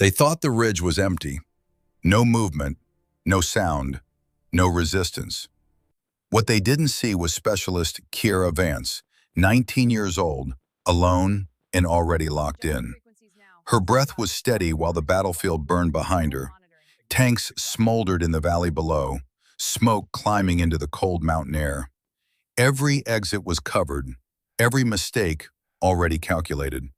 They thought the ridge was empty. No movement, no sound, no resistance. What they didn't see was Specialist Kiera Vance, 19 years old, alone and already locked in. Her breath was steady while the battlefield burned behind her. Tanks smoldered in the valley below, smoke climbing into the cold mountain air. Every exit was covered, every mistake already calculated.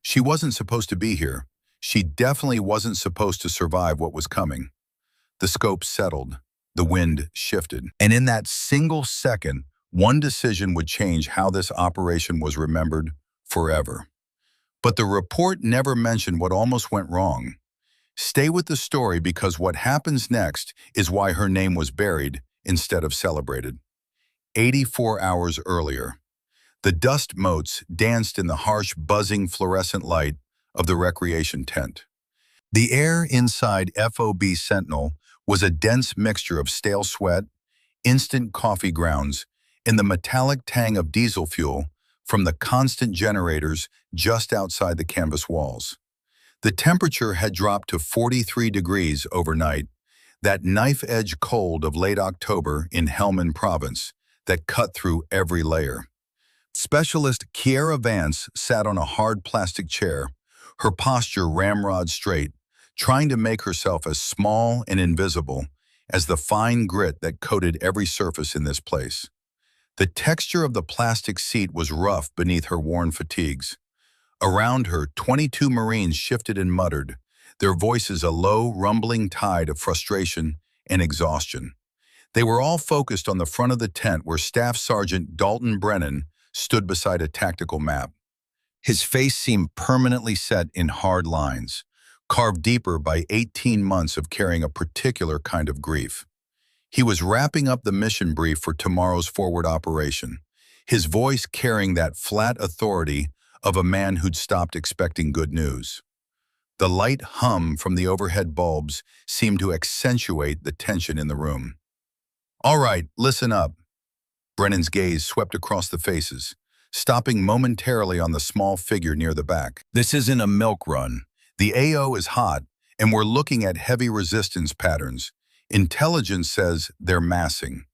She wasn't supposed to be here. She definitely wasn't supposed to survive what was coming. The scope settled. The wind shifted. And in that single second, one decision would change how this operation was remembered forever. But the report never mentioned what almost went wrong. Stay with the story because what happens next is why her name was buried instead of celebrated. 84 hours earlier, the dust motes danced in the harsh, buzzing fluorescent light of the recreation tent. The air inside FOB Sentinel was a dense mixture of stale sweat, instant coffee grounds, and the metallic tang of diesel fuel from the constant generators just outside the canvas walls. The temperature had dropped to 43 degrees overnight, that knife-edge cold of late October in Helmand Province that cut through every layer. Specialist Kiera Vance sat on a hard plastic chair, her posture ramrod straight, trying to make herself as small and invisible as the fine grit that coated every surface in this place. The texture of the plastic seat was rough beneath her worn fatigues. Around her, 22 Marines shifted and muttered, their voices a low, rumbling tide of frustration and exhaustion. They were all focused on the front of the tent where Staff Sergeant Dalton Brennan stood beside a tactical map. His face seemed permanently set in hard lines, carved deeper by 18 months of carrying a particular kind of grief. He was wrapping up the mission brief for tomorrow's forward operation, his voice carrying that flat authority of a man who'd stopped expecting good news. The light hum from the overhead bulbs seemed to accentuate the tension in the room. "All right, listen up." Brennan's gaze swept across the faces, stopping momentarily on the small figure near the back. "This isn't a milk run. The AO is hot, and we're looking at heavy resistance patterns. Intelligence says they're massing."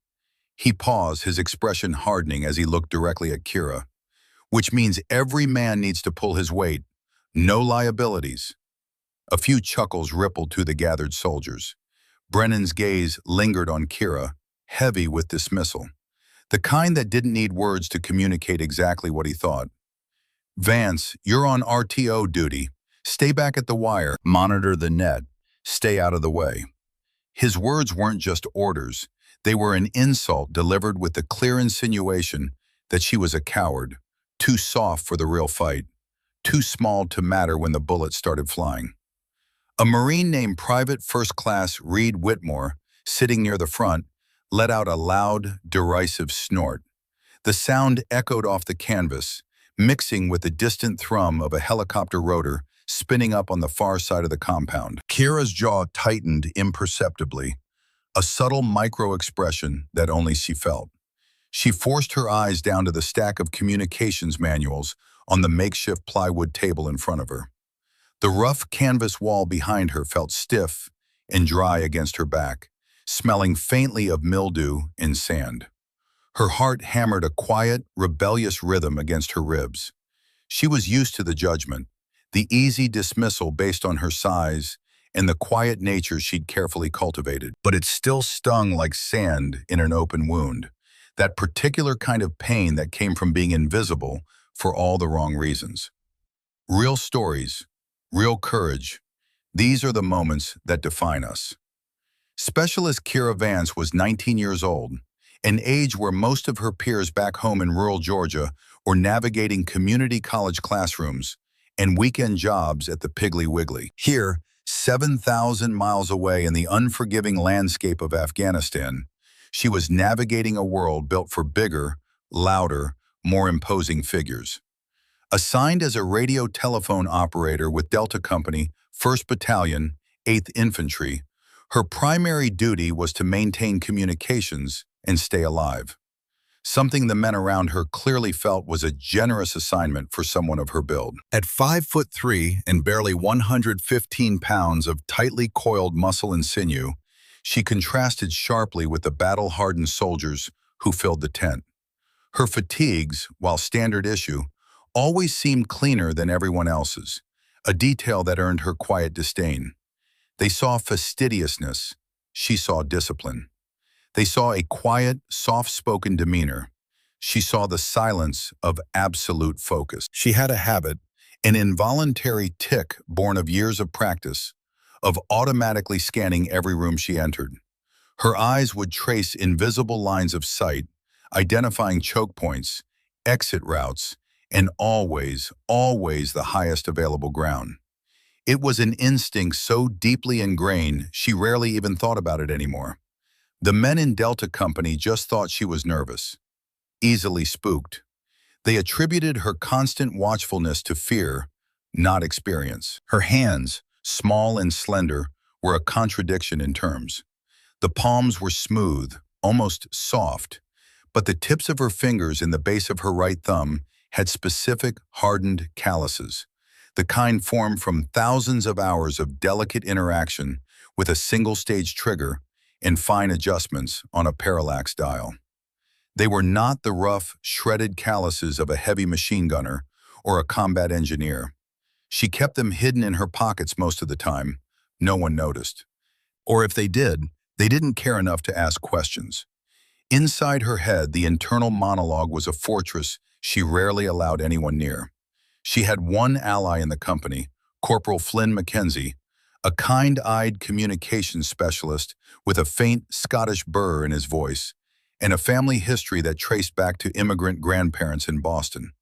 He paused, his expression hardening as he looked directly at Kiera. "Which means every man needs to pull his weight. No liabilities." A few chuckles rippled through the gathered soldiers. Brennan's gaze lingered on Kiera, heavy with dismissal, the kind that didn't need words to communicate exactly what he thought. "Vance, you're on RTO duty. Stay back at the wire, monitor the net, stay out of the way." His words weren't just orders. They were an insult delivered with the clear insinuation that she was a coward, too soft for the real fight, too small to matter when the bullets started flying. A Marine named Private First Class Reed Whitmore, sitting near the front, let out a loud, derisive snort. The sound echoed off the canvas, mixing with the distant thrum of a helicopter rotor spinning up on the far side of the compound. Kiera's jaw tightened imperceptibly, a subtle micro-expression that only she felt. She forced her eyes down to the stack of communications manuals on the makeshift plywood table in front of her. The rough canvas wall behind her felt stiff and dry against her back, smelling faintly of mildew and sand. Her heart hammered a quiet, rebellious rhythm against her ribs. She was used to the judgment, the easy dismissal based on her size, and the quiet nature she'd carefully cultivated. But it still stung like sand in an open wound, that particular kind of pain that came from being invisible for all the wrong reasons. Real stories, real courage, these are the moments that define us. Specialist Kiera Vance was 19 years old, an age where most of her peers back home in rural Georgia were navigating community college classrooms and weekend jobs at the Piggly Wiggly. Here, 7,000 miles away in the unforgiving landscape of Afghanistan, she was navigating a world built for bigger, louder, more imposing figures. Assigned as a radio telephone operator with Delta Company, 1st Battalion, 8th Infantry, her primary duty was to maintain communications and stay alive. something the men around her clearly felt was a generous assignment for someone of her build. At 5'3" and barely 115 pounds of tightly coiled muscle and sinew, she contrasted sharply with the battle-hardened soldiers who filled the tent. Her fatigues, while standard issue, always seemed cleaner than everyone else's, a detail that earned her quiet disdain. They saw fastidiousness, she saw discipline. They saw a quiet, soft-spoken demeanor. She saw the silence of absolute focus. She had a habit, an involuntary tic born of years of practice, of automatically scanning every room she entered. Her eyes would trace invisible lines of sight, identifying choke points, exit routes, and always, always the highest available ground. It was an instinct so deeply ingrained she rarely even thought about it anymore. The men in Delta Company just thought she was nervous, easily spooked. They attributed her constant watchfulness to fear, not experience. Her hands, small and slender, were a contradiction in terms. The palms were smooth, almost soft, but the tips of her fingers and the base of her right thumb had specific, hardened calluses, the kind formed from thousands of hours of delicate interaction with a single-stage trigger and fine adjustments on a parallax dial. They were not the rough, shredded calluses of a heavy machine gunner or a combat engineer. She kept them hidden in her pockets most of the time. No one noticed. Or if they did, they didn't care enough to ask questions. Inside her head, the internal monologue was a fortress she rarely allowed anyone near. She had one ally in the company, Corporal Flynn Mackenzie, a kind-eyed communications specialist with a faint Scottish burr in his voice, and a family history that traced back to immigrant grandparents in Boston.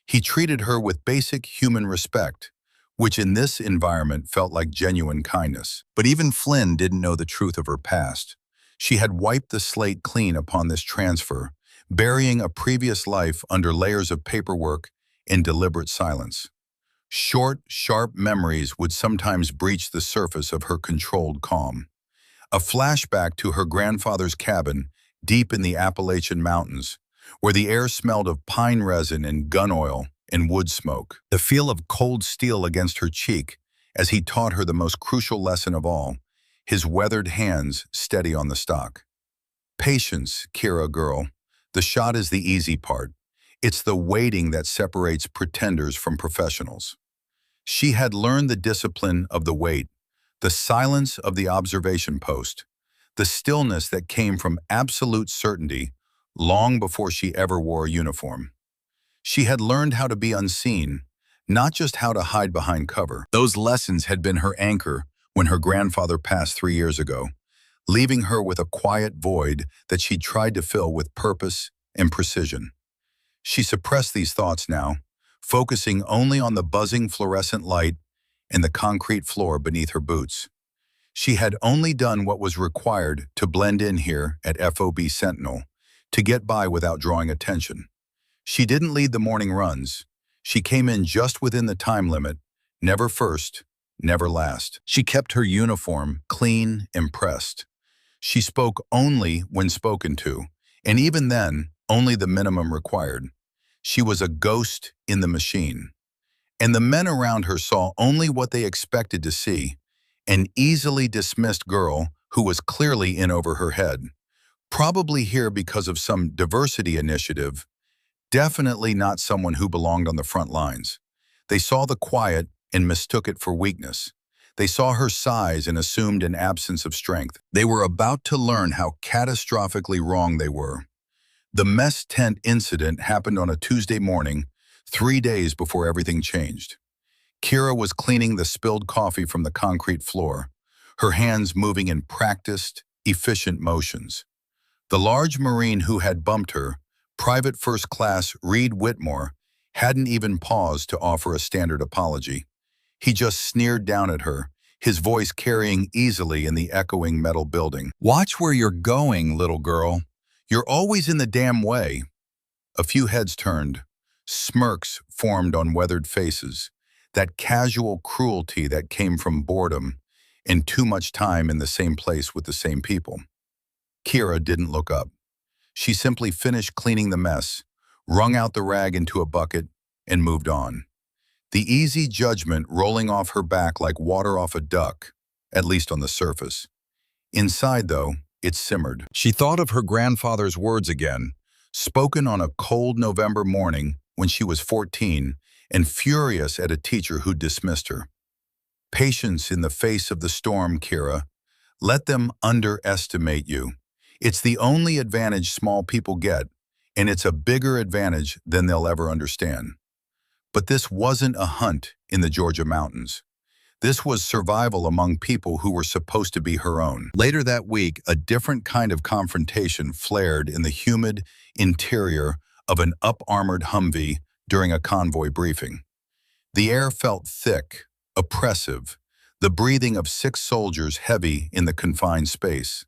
He treated her with basic human respect, which in this environment felt like genuine kindness. But even Flynn didn't know the truth of her past. She had wiped the slate clean upon this transfer, burying a previous life under layers of paperwork and deliberate silence. Short, sharp memories would sometimes breach the surface of her controlled calm. A flashback to her grandfather's cabin deep in the Appalachian Mountains, where the air smelled of pine resin and gun oil and wood smoke. The feel of cold steel against her cheek as he taught her the most crucial lesson of all, his weathered hands steady on the stock. Patience, Kira girl. The shot is the easy part. It's the waiting that separates pretenders from professionals. She had learned the discipline of the wait, the silence of the observation post, the stillness that came from absolute certainty long before she ever wore a uniform. She had learned how to be unseen, not just how to hide behind cover. Those lessons had been her anchor when her grandfather passed 3 years ago, leaving her with a quiet void that she tried to fill with purpose and precision. She suppressed these thoughts now, focusing only on the buzzing fluorescent light and the concrete floor beneath her boots. She had only done what was required to blend in here at FOB Sentinel, to get by without drawing attention. She didn't lead the morning runs. She came in just within the time limit, never first, never last. She kept her uniform clean and pressed. She spoke only when spoken to, and even then, only the minimum required. She was a ghost in the machine. And the men around her saw only what they expected to see, an easily dismissed girl who was clearly in over her head. Probably here because of some diversity initiative, definitely not someone who belonged on the front lines. They saw the quiet and mistook it for weakness. They saw her size and assumed an absence of strength. They were about to learn how catastrophically wrong they were. The mess tent incident happened on a Tuesday morning, 3 days before everything changed. Kira was cleaning the spilled coffee from the concrete floor, her hands moving in practiced, efficient motions. The large Marine who had bumped her, Private First Class Reed Whitmore, hadn't even paused to offer a standard apology. He just sneered down at her, his voice carrying easily in the echoing metal building. "Watch where you're going, little girl. You're always in the damn way." A few heads turned. Smirks formed on weathered faces, that casual cruelty that came from boredom and too much time in the same place with the same people. Kira didn't look up. She simply finished cleaning the mess, wrung out the rag into a bucket, and moved on. The easy judgment rolling off her back like water off a duck, at least on the surface. Inside, though, it simmered. She thought of her grandfather's words again, spoken on a cold November morning when she was 14 and furious at a teacher who dismissed her. Patience in the face of the storm, Kira. Let them underestimate you. It's the only advantage small people get, and it's a bigger advantage than they'll ever understand. But this wasn't a hunt in the Georgia mountains. This was survival among people who were supposed to be her own. Later that week, a different kind of confrontation flared in the humid interior of an up-armored Humvee during a convoy briefing. The air felt thick, oppressive, the breathing of 6 soldiers heavy in the confined space.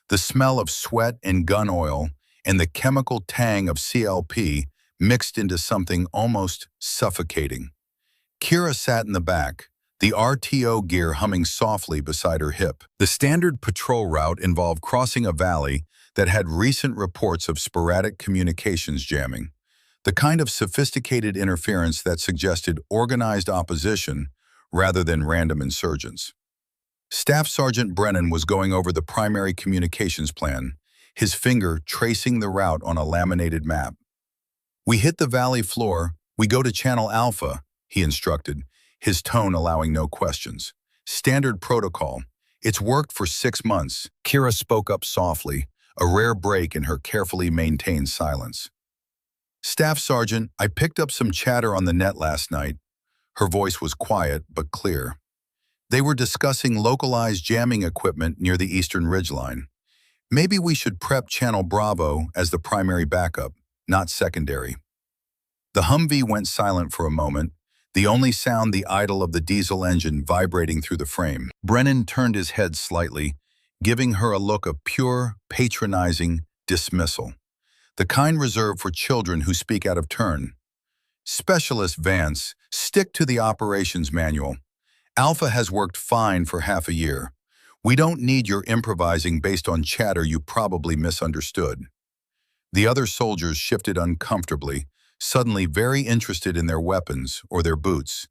The smell of sweat and gun oil and the chemical tang of CLP mixed into something almost suffocating. Kira sat in the back, the RTO gear humming softly beside her hip. The standard patrol route involved crossing a valley that had recent reports of sporadic communications jamming, the kind of sophisticated interference that suggested organized opposition rather than random insurgents. Staff Sergeant Brennan was going over the primary communications plan, his finger tracing the route on a laminated map. "We hit the valley floor, we go to Channel Alpha," he instructed, his tone allowing no questions. "Standard protocol. It's worked for 6 months." Kira spoke up softly, a rare break in her carefully maintained silence. "Staff Sergeant, I picked up some chatter on the net last night." Her voice was quiet but clear. "They were discussing localized jamming equipment near the eastern ridgeline. Maybe we should prep Channel Bravo as the primary backup, not secondary." The Humvee went silent for a moment, the only sound the idle of the diesel engine vibrating through the frame. Brennan turned his head slightly, giving her a look of pure, patronizing dismissal, the kind reserved for children who speak out of turn. "Specialist Vance, stick to the operations manual. Alpha has worked fine for half a year. We don't need your improvising based on chatter you probably misunderstood." The other soldiers shifted uncomfortably, suddenly very interested in their weapons or their boots,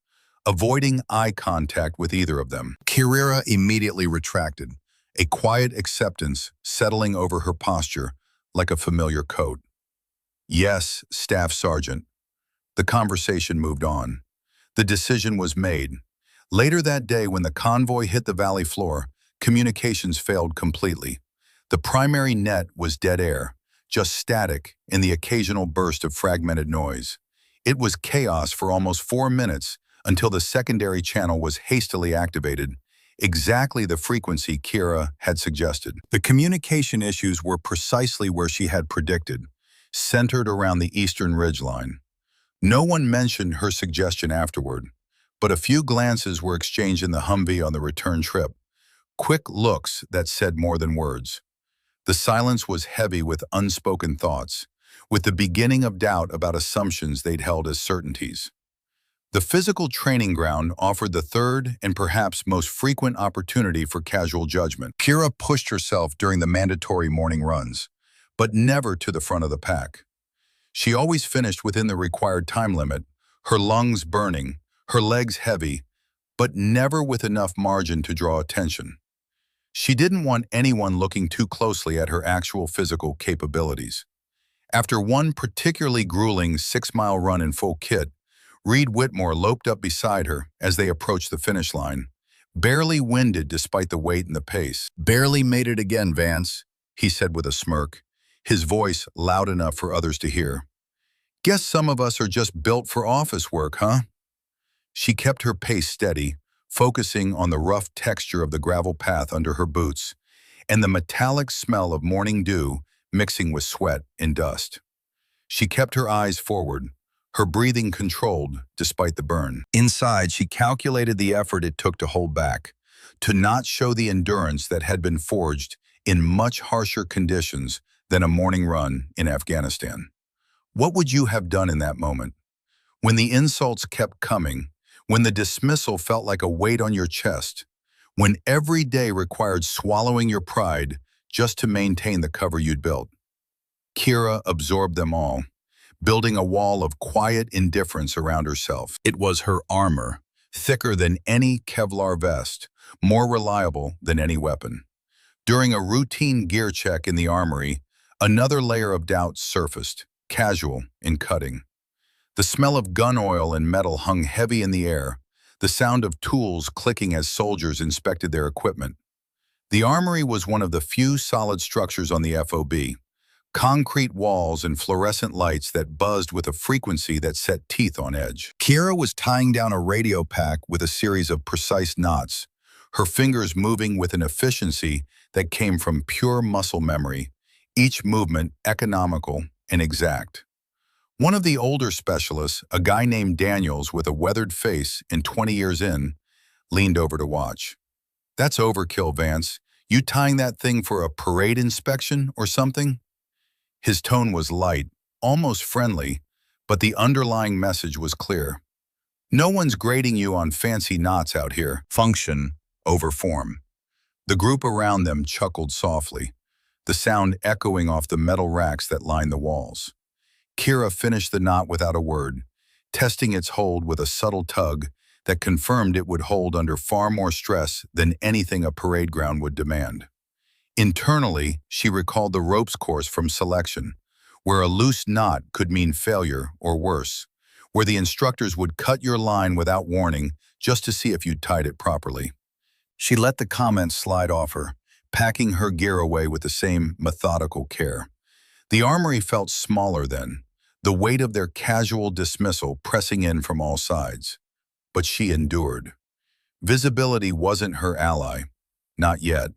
avoiding eye contact with either of them. Kira immediately retracted, a quiet acceptance settling over her posture like a familiar coat. "Yes, Staff Sergeant." The conversation moved on. The decision was made. Later that day, when the convoy hit the valley floor, communications failed completely. The primary net was dead air, just static and the occasional burst of fragmented noise. It was chaos for almost 4 minutes until the secondary channel was hastily activated, exactly the frequency Kira had suggested. The communication issues were precisely where she had predicted, centered around the eastern ridgeline. No one mentioned her suggestion afterward, but a few glances were exchanged in the Humvee on the return trip, quick looks that said more than words. The silence was heavy with unspoken thoughts, with the beginning of doubt about assumptions they'd held as certainties. The physical training ground offered the third and perhaps most frequent opportunity for casual judgment. Kira pushed herself during the mandatory morning runs, but never to the front of the pack. She always finished within the required time limit, her lungs burning, her legs heavy, but never with enough margin to draw attention. She didn't want anyone looking too closely at her actual physical capabilities. After one particularly grueling 6-mile run in full kit, Reed Whitmore loped up beside her as they approached the finish line, barely winded despite the weight and the pace. "Barely made it again, Vance," he said with a smirk, his voice loud enough for others to hear. "Guess some of us are just built for office work, huh?" She kept her pace steady, focusing on the rough texture of the gravel path under her boots and the metallic smell of morning dew mixing with sweat and dust. She kept her eyes forward, her breathing controlled despite the burn. Inside, she calculated the effort it took to hold back, to not show the endurance that had been forged in much harsher conditions than a morning run in Afghanistan. What would you have done in that moment? When the insults kept coming, when the dismissal felt like a weight on your chest, when every day required swallowing your pride just to maintain the cover you'd built. Kira absorbed them all, building a wall of quiet indifference around herself. It was her armor, thicker than any Kevlar vest, more reliable than any weapon. During a routine gear check in the armory, another layer of doubt surfaced, casual and cutting. The smell of gun oil and metal hung heavy in the air, the sound of tools clicking as soldiers inspected their equipment. The armory was one of the few solid structures on the FOB, concrete walls and fluorescent lights that buzzed with a frequency that set teeth on edge. Kira was tying down a radio pack with a series of precise knots, her fingers moving with an efficiency that came from pure muscle memory, each movement economical and exact. One of the older specialists, a guy named Daniels with a weathered face and 20 years in, leaned over to watch. "That's overkill, Vance. You tying that thing for a parade inspection or something?" His tone was light, almost friendly, but the underlying message was clear. No one's grading you on fancy knots out here. Function over form. The group around them chuckled softly, the sound echoing off the metal racks that lined the walls. Kira finished the knot without a word, testing its hold with a subtle tug that confirmed it would hold under far more stress than anything a parade ground would demand. Internally, she recalled the ropes course from selection, where a loose knot could mean failure or worse, where the instructors would cut your line without warning just to see if you tied it properly. She let the comments slide off her, packing her gear away with the same methodical care. The armory felt smaller then, the weight of their casual dismissal pressing in from all sides. But she endured. Visibility wasn't her ally. Not yet.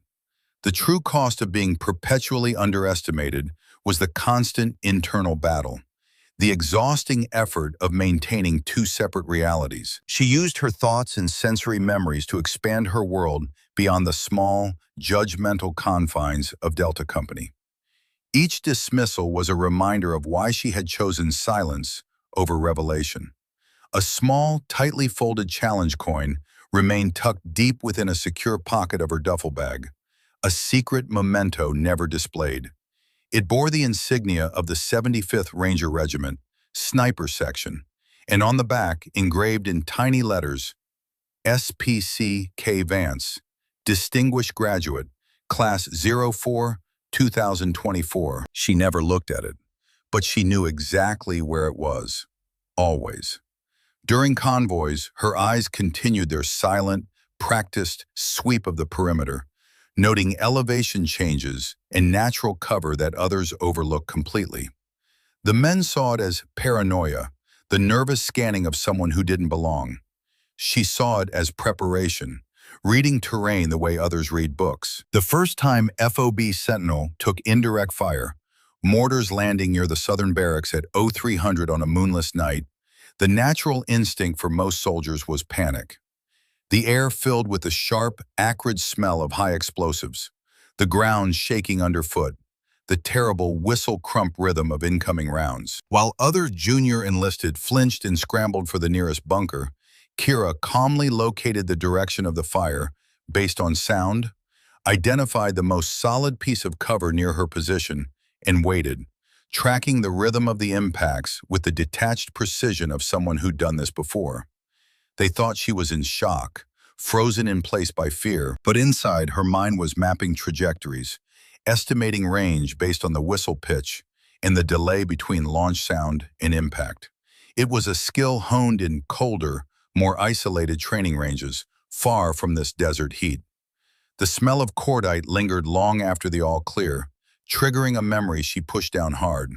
The true cost of being perpetually underestimated was the constant internal battle, the exhausting effort of maintaining two separate realities. She used her thoughts and sensory memories to expand her world beyond the small, judgmental confines of Delta Company. Each dismissal was a reminder of why she had chosen silence over revelation. A small, tightly folded challenge coin remained tucked deep within a secure pocket of her duffel bag, a secret memento never displayed. It bore the insignia of the 75th Ranger Regiment, Sniper Section, and on the back, engraved in tiny letters, SPC K. Vance, Distinguished Graduate, Class 04, 2024. She never looked at it, but she knew exactly where it was, always. During convoys, her eyes continued their silent, practiced sweep of the perimeter, noting elevation changes and natural cover that others overlook completely. The men saw it as paranoia, the nervous scanning of someone who didn't belong. She saw it as preparation, reading terrain the way others read books. The first time FOB Sentinel took indirect fire, mortars landing near the southern barracks at 0300 on a moonless night, the natural instinct for most soldiers was panic. The air filled with the sharp, acrid smell of high explosives, the ground shaking underfoot, the terrible whistle-crump rhythm of incoming rounds. While other junior enlisted flinched and scrambled for the nearest bunker, Kira calmly located the direction of the fire based on sound, identified the most solid piece of cover near her position, and waited, tracking the rhythm of the impacts with the detached precision of someone who'd done this before. They thought she was in shock, frozen in place by fear, but inside her mind was mapping trajectories, estimating range based on the whistle pitch and the delay between launch sound and impact. It was a skill honed in colder, more isolated training ranges, far from this desert heat. The smell of cordite lingered long after the all clear, triggering a memory she pushed down hard.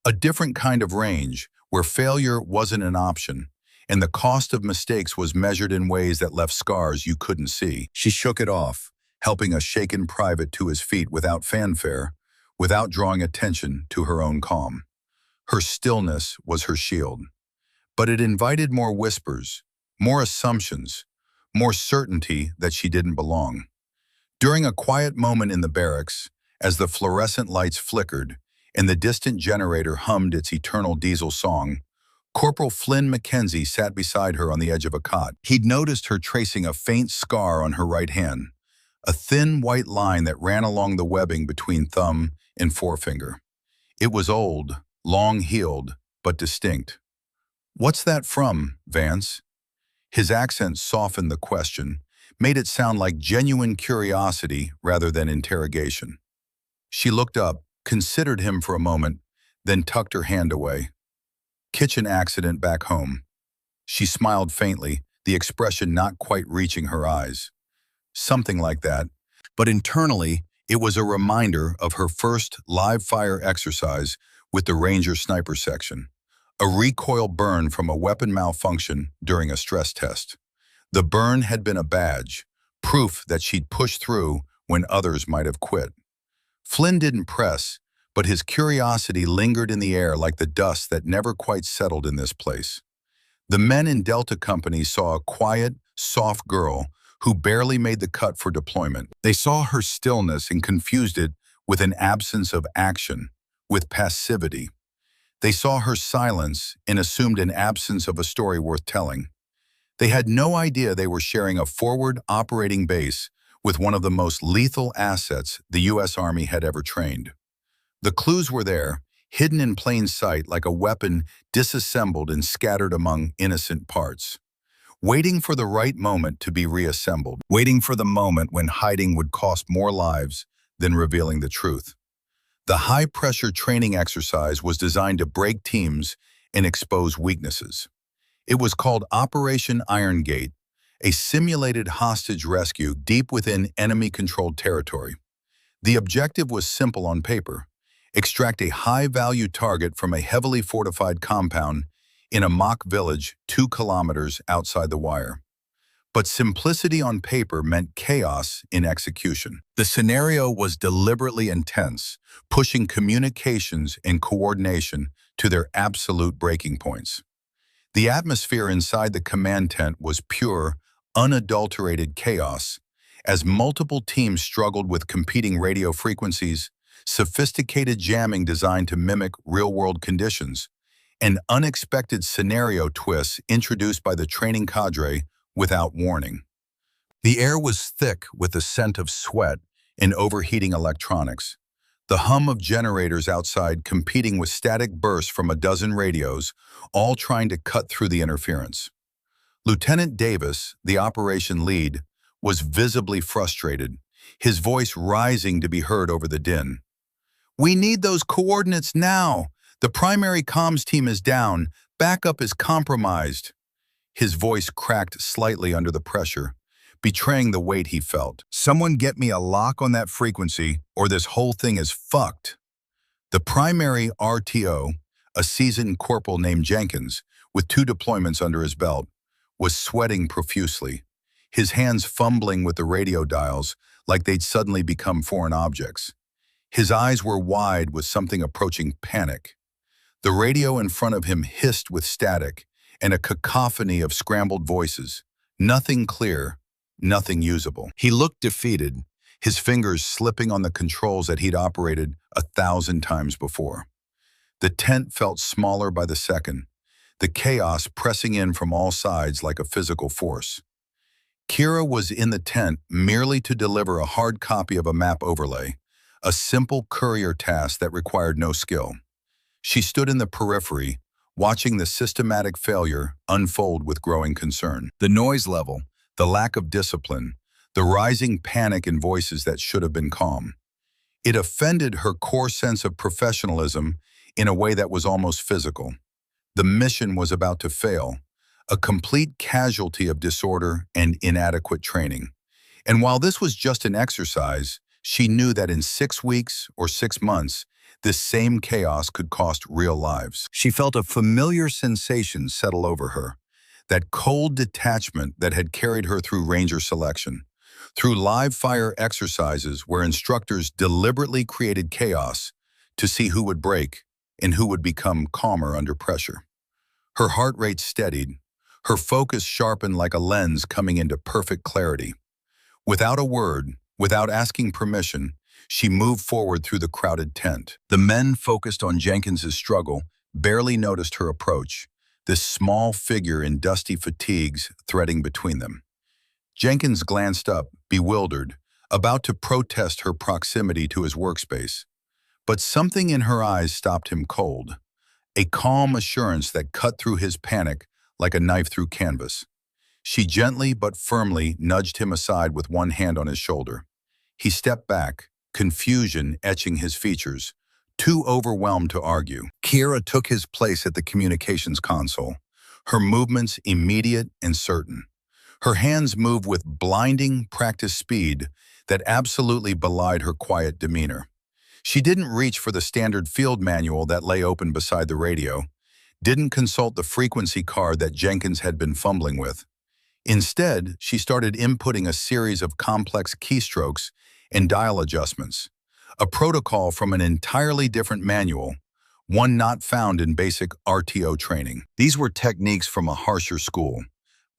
A different kind of range, where failure wasn't an option, and the cost of mistakes was measured in ways that left scars you couldn't see. She shook it off, helping a shaken private to his feet without fanfare, without drawing attention to her own calm. Her stillness was her shield. But it invited more whispers, more assumptions, more certainty that she didn't belong. During a quiet moment in the barracks, as the fluorescent lights flickered and the distant generator hummed its eternal diesel song, Corporal Flynn Mackenzie sat beside her on the edge of a cot. He'd noticed her tracing a faint scar on her right hand, a thin white line that ran along the webbing between thumb and forefinger. It was old, long-heeled, but distinct. "What's that from, Vance?" His accent softened the question, made it sound like genuine curiosity rather than interrogation. She looked up, considered him for a moment, then tucked her hand away. "Kitchen accident back home." She smiled faintly, the expression not quite reaching her eyes. Something like that. But internally, it was a reminder of her first live-fire exercise with the Ranger Sniper Section. A recoil burn from a weapon malfunction during a stress test. The burn had been a badge, proof that she'd pushed through when others might have quit. Flynn didn't press, but his curiosity lingered in the air like the dust that never quite settled in this place. The men in Delta Company saw a quiet, soft girl who barely made the cut for deployment. They saw her stillness and confused it with an absence of action, with passivity. They saw her silence and assumed an absence of a story worth telling. They had no idea they were sharing a forward operating base with one of the most lethal assets the U.S. Army had ever trained. The clues were there, hidden in plain sight like a weapon disassembled and scattered among innocent parts. Waiting for the right moment to be reassembled. Waiting for the moment when hiding would cost more lives than revealing the truth. The high-pressure training exercise was designed to break teams and expose weaknesses. It was called Operation Iron Gate, a simulated hostage rescue deep within enemy-controlled territory. The objective was simple on paper: extract a high-value target from a heavily fortified compound in a mock village 2 kilometers outside the wire. But simplicity on paper meant chaos in execution. The scenario was deliberately intense, pushing communications and coordination to their absolute breaking points. The atmosphere inside the command tent was pure, unadulterated chaos, as multiple teams struggled with competing radio frequencies, sophisticated jamming designed to mimic real-world conditions, and unexpected scenario twists introduced by the training cadre without warning. The air was thick with the scent of sweat and overheating electronics. The hum of generators outside competing with static bursts from a dozen radios, all trying to cut through the interference. Lieutenant Davis, the operation lead, was visibly frustrated, his voice rising to be heard over the din. "We need those coordinates now. The primary comms team is down. Backup is compromised." His voice cracked slightly under the pressure, betraying the weight he felt. "Someone get me a lock on that frequency, or this whole thing is fucked." The primary RTO, a seasoned corporal named Jenkins, with 2 deployments under his belt, was sweating profusely, his hands fumbling with the radio dials like they'd suddenly become foreign objects. His eyes were wide with something approaching panic. The radio in front of him hissed with static and a cacophony of scrambled voices, nothing clear, nothing usable. He looked defeated, his fingers slipping on the controls that he'd operated 1,000 times before. The tent felt smaller by the second, the chaos pressing in from all sides like a physical force. Kira was in the tent merely to deliver a hard copy of a map overlay, a simple courier task that required no skill. She stood in the periphery, watching the systematic failure unfold with growing concern. The noise level, the lack of discipline, the rising panic in voices that should have been calm. It offended her core sense of professionalism in a way that was almost physical. The mission was about to fail, a complete casualty of disorder and inadequate training. And while this was just an exercise, she knew that in 6 weeks or 6 months, this same chaos could cost real lives. She felt a familiar sensation settle over her, that cold detachment that had carried her through Ranger selection, through live-fire exercises where instructors deliberately created chaos to see who would break and who would become calmer under pressure. Her heart rate steadied, her focus sharpened like a lens coming into perfect clarity. Without a word, without asking permission, she moved forward through the crowded tent. The men focused on Jenkins's struggle barely noticed her approach, this small figure in dusty fatigues threading between them. Jenkins glanced up, bewildered, about to protest her proximity to his workspace. But something in her eyes stopped him cold, a calm assurance that cut through his panic like a knife through canvas. She gently but firmly nudged him aside with one hand on his shoulder. He stepped back, confusion etching his features, too overwhelmed to argue. Kira took his place at the communications console, her movements immediate and certain. Her hands moved with blinding, practiced speed that absolutely belied her quiet demeanor. She didn't reach for the standard field manual that lay open beside the radio, didn't consult the frequency card that Jenkins had been fumbling with. Instead, she started inputting a series of complex keystrokes and dial adjustments, a protocol from an entirely different manual, one not found in basic RTO training. These were techniques from a harsher school,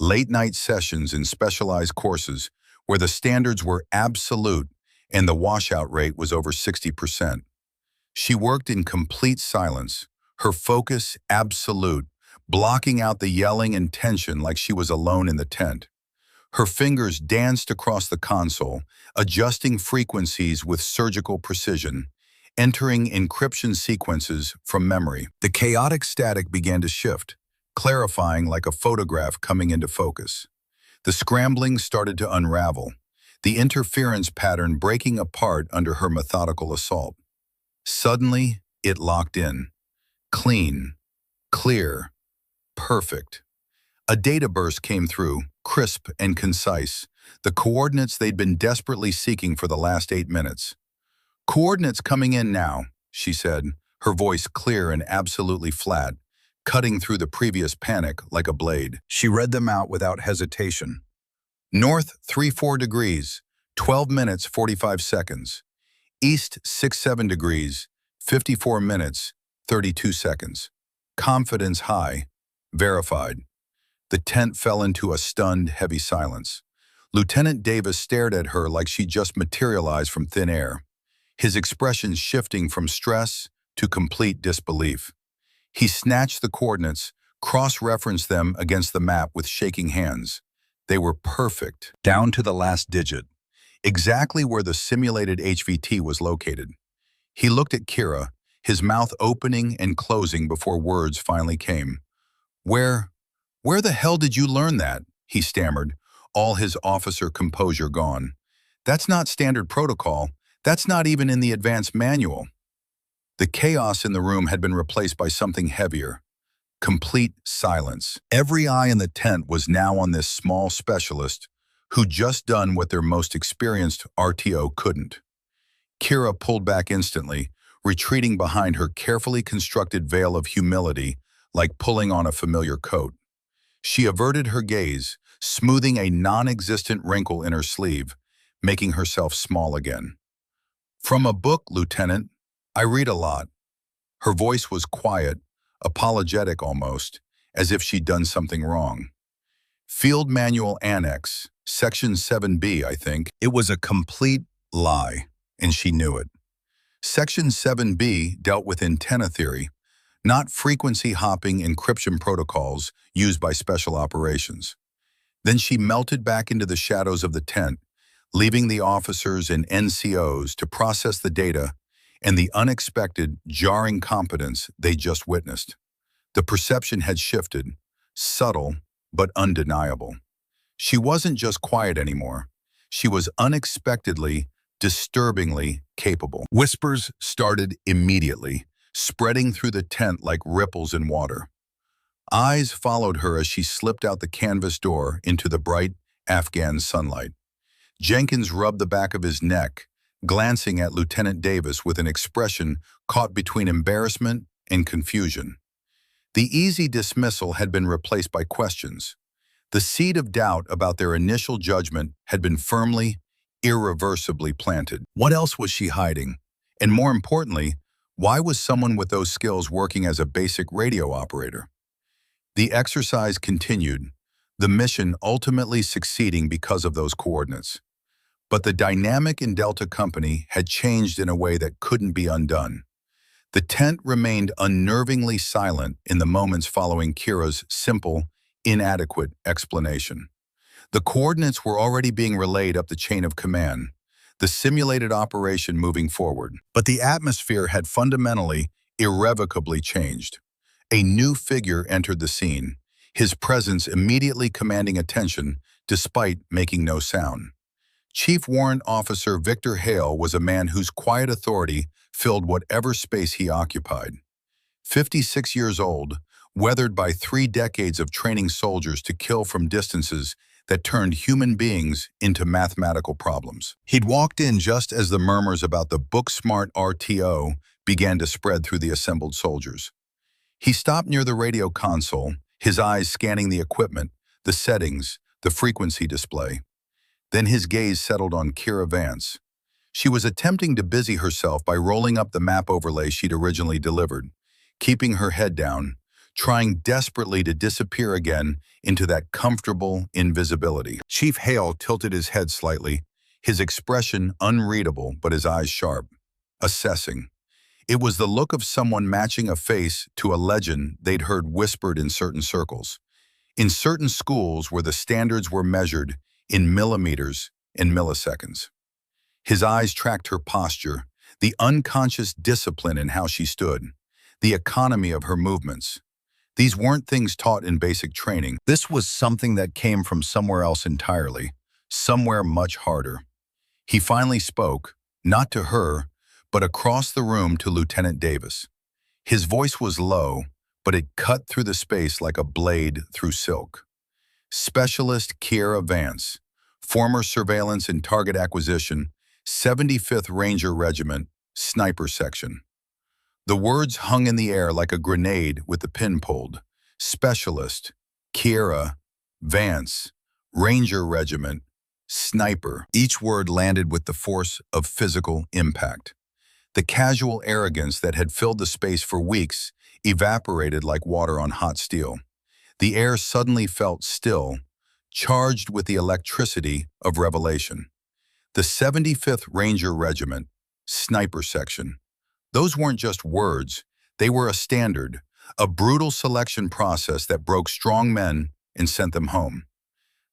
late-night sessions in specialized courses where the standards were absolute and the washout rate was over 60%. She worked in complete silence, her focus absolute, blocking out the yelling and tension like she was alone in the tent. Her fingers danced across the console, adjusting frequencies with surgical precision, entering encryption sequences from memory. The chaotic static began to shift, clarifying like a photograph coming into focus. The scrambling started to unravel, the interference pattern breaking apart under her methodical assault. Suddenly, it locked in. Clean, clear, perfect. A data burst came through, crisp and concise, the coordinates they'd been desperately seeking for the last 8 minutes. "Coordinates coming in now," she said, her voice clear and absolutely flat, cutting through the previous panic like a blade. She read them out without hesitation. "North 34 degrees, 12 minutes 45 seconds. East 67 degrees, 54 minutes 32 seconds. Confidence high, verified." The tent fell into a stunned, heavy silence. Lieutenant Davis stared at her like she just materialized from thin air, his expression shifting from stress to complete disbelief. He snatched the coordinates, cross-referenced them against the map with shaking hands. They were perfect, down to the last digit, exactly where the simulated HVT was located. He looked at Kira, his mouth opening and closing before words finally came. Where the hell did you learn that?" he stammered, all his officer composure gone. "That's not standard protocol. That's not even in the advanced manual." The chaos in the room had been replaced by something heavier. Complete silence. Every eye in the tent was now on this small specialist who'd just done what their most experienced RTO couldn't. Kira pulled back instantly, retreating behind her carefully constructed veil of humility like pulling on a familiar coat. She averted her gaze, smoothing a non-existent wrinkle in her sleeve, making herself small again. "From a book, Lieutenant. I read a lot." Her voice was quiet, apologetic almost, as if she'd done something wrong. "Field Manual Annex, Section 7B, I think." It was a complete lie, and she knew it. Section 7B dealt with antenna theory, not frequency hopping encryption protocols used by special operations. Then she melted back into the shadows of the tent, leaving the officers and NCOs to process the data and the unexpected, jarring competence they just witnessed. The perception had shifted, subtle but undeniable. She wasn't just quiet anymore. She was unexpectedly, disturbingly capable. Whispers started immediately, spreading through the tent like ripples in water. Eyes followed her as she slipped out the canvas door into the bright Afghan sunlight. Jenkins rubbed the back of his neck, glancing at Lieutenant Davis with an expression caught between embarrassment and confusion. The easy dismissal had been replaced by questions. The seed of doubt about their initial judgment had been firmly, irreversibly planted. What else was she hiding? And more importantly, why was someone with those skills working as a basic radio operator? The exercise continued, the mission ultimately succeeding because of those coordinates. But the dynamic in Delta Company had changed in a way that couldn't be undone. The tent remained unnervingly silent in the moments following Kira's simple, inadequate explanation. The coordinates were already being relayed up the chain of command, the simulated operation moving forward. But the atmosphere had fundamentally, irrevocably changed. A new figure entered the scene, his presence immediately commanding attention despite making no sound. Chief Warrant Officer Victor Hale was a man whose quiet authority filled whatever space he occupied. 56 years old, weathered by 3 decades of training soldiers to kill from distances that turned human beings into mathematical problems. He'd walked in just as the murmurs about the book-smart RTO began to spread through the assembled soldiers. He stopped near the radio console, his eyes scanning the equipment, the settings, the frequency display. Then his gaze settled on Kira Vance. She was attempting to busy herself by rolling up the map overlay she'd originally delivered, keeping her head down, trying desperately to disappear again into that comfortable invisibility. Chief Hale tilted his head slightly, his expression unreadable but his eyes sharp, assessing. It was the look of someone matching a face to a legend they'd heard whispered in certain circles. In certain schools where the standards were measured in millimeters and milliseconds. His eyes tracked her posture, the unconscious discipline in how she stood, the economy of her movements. These weren't things taught in basic training. This was something that came from somewhere else entirely, somewhere much harder. He finally spoke, not to her, but across the room to Lieutenant Davis. His voice was low, but it cut through the space like a blade through silk. Specialist Kira Vance, former surveillance and target acquisition, 75th Ranger Regiment, Sniper Section. The words hung in the air like a grenade with the pin pulled. Specialist, Kira, Vance, Ranger Regiment, Sniper. Each word landed with the force of physical impact. The casual arrogance that had filled the space for weeks evaporated like water on hot steel. The air suddenly felt still, charged with the electricity of revelation. The 75th Ranger Regiment, Sniper Section. Those weren't just words, they were a standard, a brutal selection process that broke strong men and sent them home.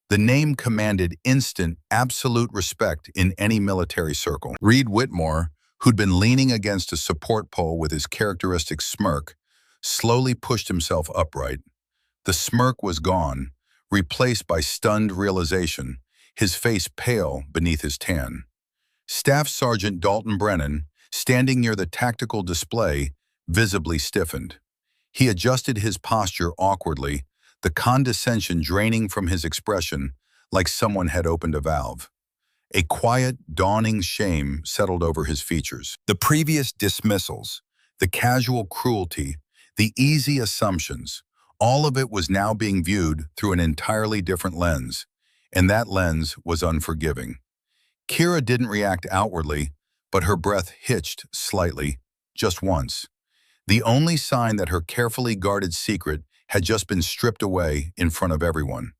The name commanded instant, absolute respect in any military circle. Reed Whitmore, who'd been leaning against a support pole with his characteristic smirk, slowly pushed himself upright. The smirk was gone, replaced by stunned realization, his face pale beneath his tan. Staff Sergeant Dalton Brennan, standing near the tactical display, visibly stiffened. He adjusted his posture awkwardly, the condescension draining from his expression like someone had opened a valve. A quiet, dawning shame settled over his features. The previous dismissals, the casual cruelty, the easy assumptions, all of it was now being viewed through an entirely different lens, and that lens was unforgiving. Kira didn't react outwardly, but her breath hitched slightly, just once. The only sign that her carefully guarded secret had just been stripped away in front of everyone.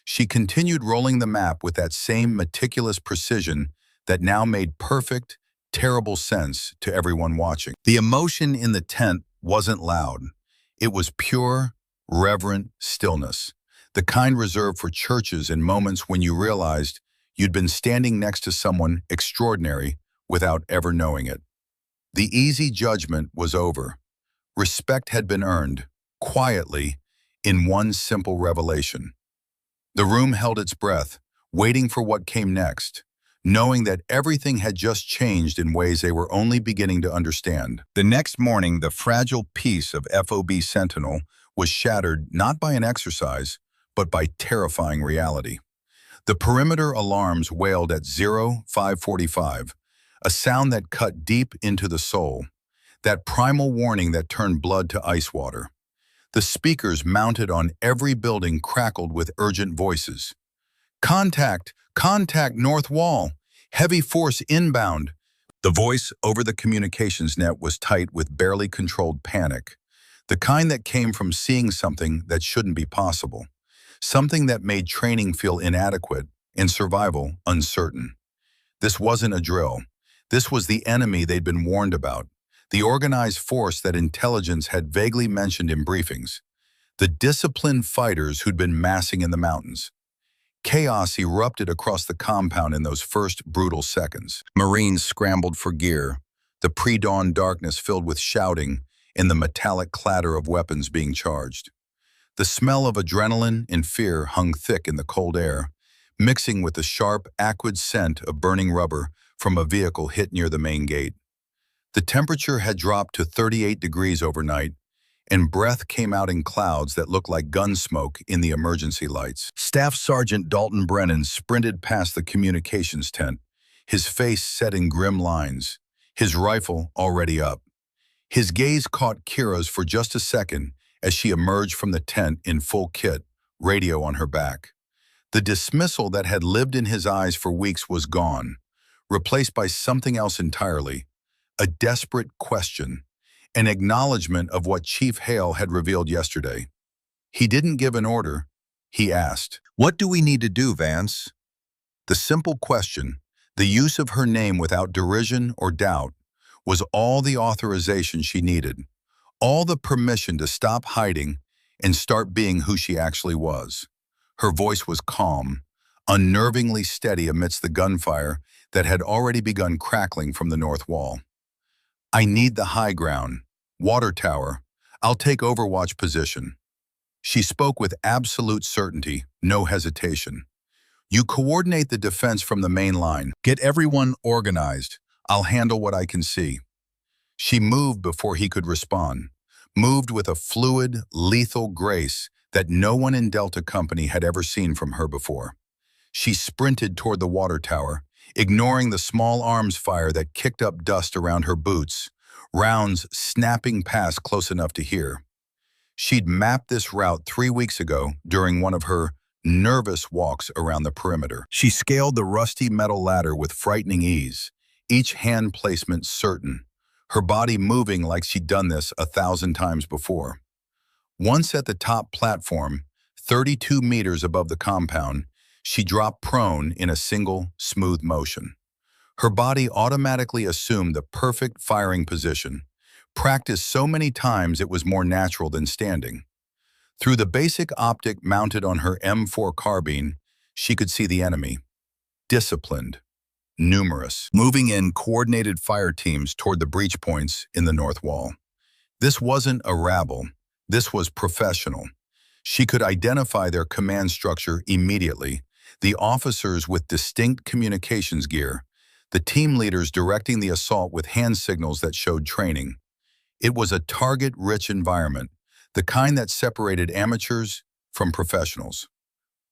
She continued rolling the map with that same meticulous precision that now made perfect, terrible sense to everyone watching. The emotion in the tent wasn't loud. It was pure, reverent stillness, the kind reserved for churches in moments when you realized you'd been standing next to someone extraordinary without ever knowing it. The easy judgment was over. Respect had been earned, quietly, in one simple revelation. The room held its breath, waiting for what came next, knowing that everything had just changed in ways they were only beginning to understand. The next morning, the fragile peace of FOB Sentinel was shattered not by an exercise, but by terrifying reality. The perimeter alarms wailed at 0545, a sound that cut deep into the soul, that primal warning that turned blood to ice water. The speakers mounted on every building crackled with urgent voices. Contact! Contact North Wall! Heavy force inbound! The voice over the communications net was tight with barely controlled panic, the kind that came from seeing something that shouldn't be possible, something that made training feel inadequate and survival uncertain. This wasn't a drill. This was the enemy they'd been warned about, the organized force that intelligence had vaguely mentioned in briefings, the disciplined fighters who'd been massing in the mountains. Chaos erupted across the compound in those first brutal seconds. Marines scrambled for gear, the pre-dawn darkness filled with shouting and the metallic clatter of weapons being charged. The smell of adrenaline and fear hung thick in the cold air, mixing with the sharp, acrid scent of burning rubber from a vehicle hit near the main gate. The temperature had dropped to 38 degrees overnight, and breath came out in clouds that looked like gun smoke in the emergency lights. Staff Sergeant Dalton Brennan sprinted past the communications tent, his face set in grim lines, his rifle already up. His gaze caught Kira's for just a second as she emerged from the tent in full kit, radio on her back. The dismissal that had lived in his eyes for weeks was gone, replaced by something else entirely, a desperate question, an acknowledgement of what Chief Hale had revealed yesterday. He didn't give an order, he asked, "What do we need to do, Vance?" The simple question, the use of her name without derision or doubt, was all the authorization she needed, all the permission to stop hiding and start being who she actually was. Her voice was calm, unnervingly steady amidst the gunfire that had already begun crackling from the north wall. "I need the high ground. Water tower. I'll take overwatch position." She spoke with absolute certainty, no hesitation. "You coordinate the defense from the main line. Get everyone organized. I'll handle what I can see." She moved before he could respond, moved with a fluid, lethal grace that no one in Delta Company had ever seen from her before. She sprinted toward the water tower, ignoring the small arms fire that kicked up dust around her boots, rounds snapping past close enough to hear. She'd mapped this route 3 weeks ago during one of her nervous walks around the perimeter. She scaled the rusty metal ladder with frightening ease, each hand placement certain, her body moving like she'd done this 1,000 times before. Once at the top platform, 32 meters above the compound, she dropped prone in a single, smooth motion. Her body automatically assumed the perfect firing position, practiced so many times it was more natural than standing. Through the basic optic mounted on her M4 carbine, she could see the enemy. Disciplined, numerous, moving in coordinated fire teams toward the breach points in the north wall. This wasn't a rabble. This was professional. She could identify their command structure immediately, the officers with distinct communications gear, the team leaders directing the assault with hand signals that showed training. It was a target-rich environment, the kind that separated amateurs from professionals.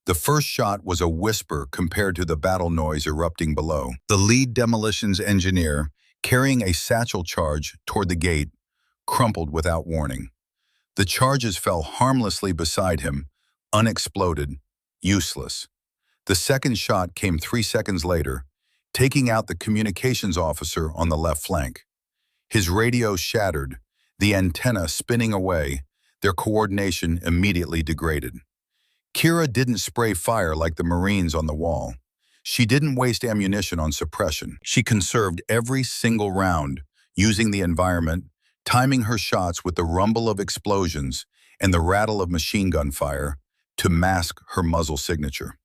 The first shot was a whisper compared to the battle noise erupting below. The lead demolitions engineer, carrying a satchel charge toward the gate, crumpled without warning. The charges fell harmlessly beside him, unexploded, useless. The second shot came 3 seconds later, taking out the communications officer on the left flank. His radio shattered, the antenna spinning away, their coordination immediately degraded. Kira didn't spray fire like the Marines on the wall. She didn't waste ammunition on suppression. She conserved every single round, using the environment, timing her shots with the rumble of explosions and the rattle of machine gun fire to mask her muzzle signature.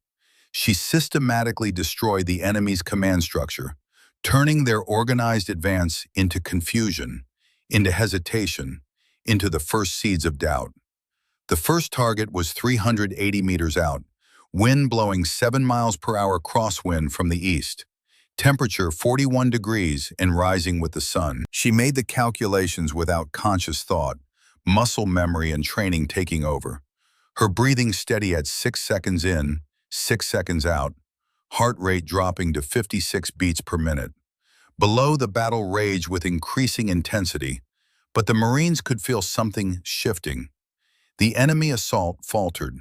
She systematically destroyed the enemy's command structure, turning their organized advance into confusion, into hesitation, into the first seeds of doubt. The first target was 380 meters out, wind blowing 7 miles per hour crosswind from the east, temperature 41 degrees and rising with the sun. She made the calculations without conscious thought, muscle memory and training taking over. Her breathing steady at 6 seconds in, 6 seconds out, heart rate dropping to 56 beats per minute. Below, the battle raged with increasing intensity, but the Marines could feel something shifting. The enemy assault faltered.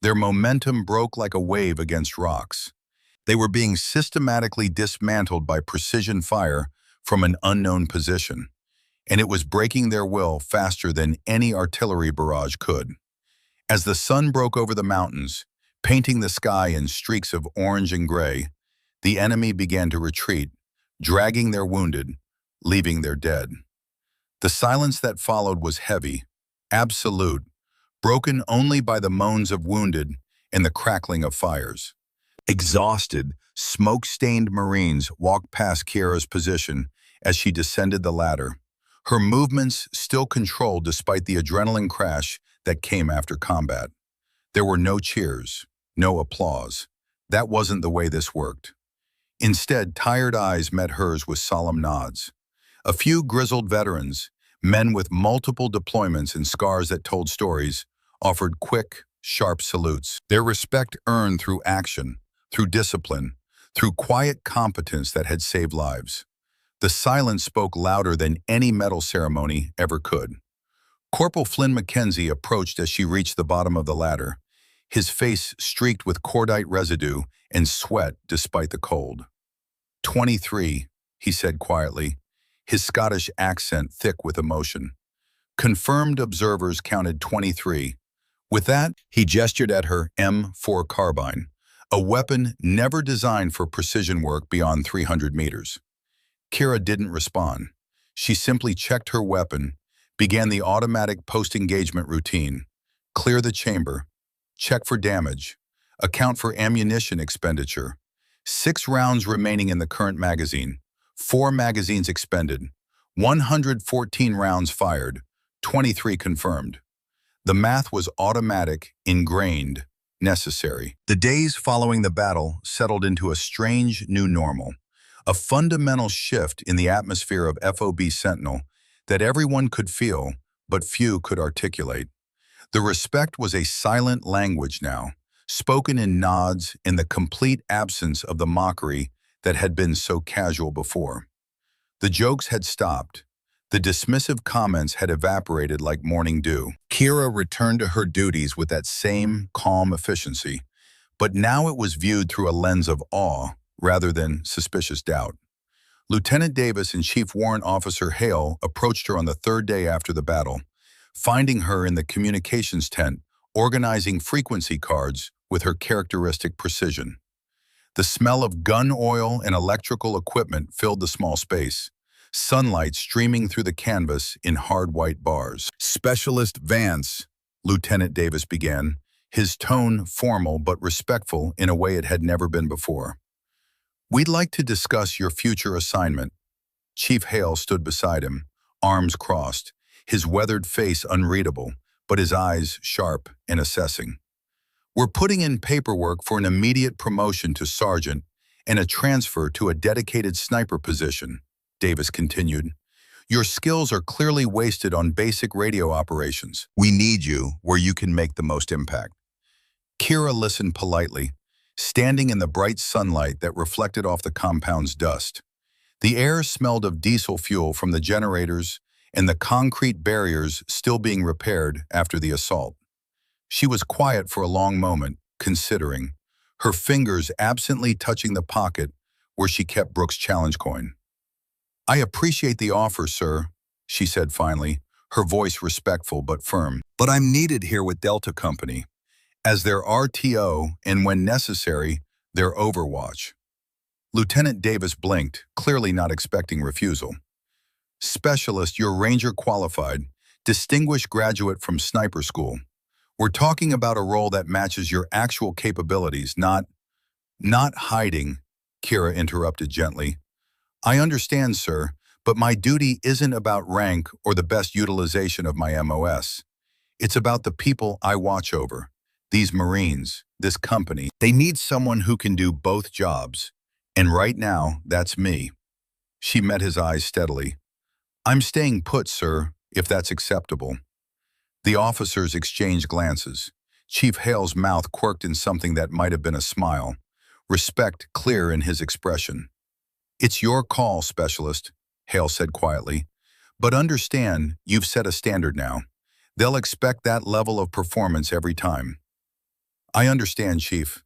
Their momentum broke like a wave against rocks. They were being systematically dismantled by precision fire from an unknown position, and it was breaking their will faster than any artillery barrage could. As the sun broke over the mountains, painting the sky in streaks of orange and gray, the enemy began to retreat, dragging their wounded, leaving their dead. The silence that followed was heavy, absolute, broken only by the moans of wounded and the crackling of fires. Exhausted, smoke-stained Marines walked past Kiera's position as she descended the ladder, her movements still controlled despite the adrenaline crash that came after combat. There were no cheers, no applause. That wasn't the way this worked. Instead, tired eyes met hers with solemn nods. A few grizzled veterans, men with multiple deployments and scars that told stories, offered quick, sharp salutes. Their respect earned through action, through discipline, through quiet competence that had saved lives. The silence spoke louder than any medal ceremony ever could. Corporal Flynn Mackenzie approached as she reached the bottom of the ladder, his face streaked with cordite residue and sweat despite the cold. 23, he said quietly, his Scottish accent thick with emotion. Confirmed observers counted 23. With that, he gestured at her M4 carbine, a weapon never designed for precision work beyond 300 meters. Kiera didn't respond. She simply checked her weapon, began the automatic post-engagement routine. Clear the chamber, check for damage, account for ammunition expenditure. 6 rounds remaining in the current magazine, 4 magazines expended, 114 rounds fired, 23 confirmed. The math was automatic, ingrained, necessary. The days following the battle settled into a strange new normal, a fundamental shift in the atmosphere of FOB Sentinel that everyone could feel, but few could articulate. The respect was a silent language now, spoken in nods in the complete absence of the mockery that had been so casual before. The jokes had stopped. The dismissive comments had evaporated like morning dew. Kiera returned to her duties with that same calm efficiency, but now it was viewed through a lens of awe rather than suspicious doubt. Lieutenant Davis and Chief Warrant Officer Hale approached her on the 3rd day after the battle, finding her in the communications tent, organizing frequency cards with her characteristic precision. The smell of gun oil and electrical equipment filled the small space, sunlight streaming through the canvas in hard white bars. "Specialist Vance," Lieutenant Davis began, his tone formal but respectful in a way it had never been before. "We'd like to discuss your future assignment." Chief Hale stood beside him, arms crossed, his weathered face unreadable, but his eyes sharp and assessing. "We're putting in paperwork for an immediate promotion to sergeant and a transfer to a dedicated sniper position," Davis continued. "Your skills are clearly wasted on basic radio operations. We need you where you can make the most impact." Kiera listened politely, standing in the bright sunlight that reflected off the compound's dust. The air smelled of diesel fuel from the generators and the concrete barriers still being repaired after the assault. She was quiet for a long moment, considering, her fingers absently touching the pocket where she kept Brooks' challenge coin. "I appreciate the offer, sir," she said finally, her voice respectful but firm. "But I'm needed here with Delta Company, as their RTO and, when necessary, their overwatch." Lieutenant Davis blinked, clearly not expecting refusal. "Specialist, you're Ranger qualified, distinguished graduate from sniper school. We're talking about a role that matches your actual capabilities, not hiding," Kiera interrupted gently. "I understand, sir, but my duty isn't about rank or the best utilization of my MOS. It's about the people I watch over. These Marines, this company, they need someone who can do both jobs. And right now, that's me." She met his eyes steadily. "I'm staying put, sir, if that's acceptable." The officers exchanged glances. Chief Hale's mouth quirked in something that might have been a smile, respect clear in his expression. "It's your call, Specialist," Hale said quietly. "But understand, you've set a standard now. They'll expect that level of performance every time." "I understand, Chief."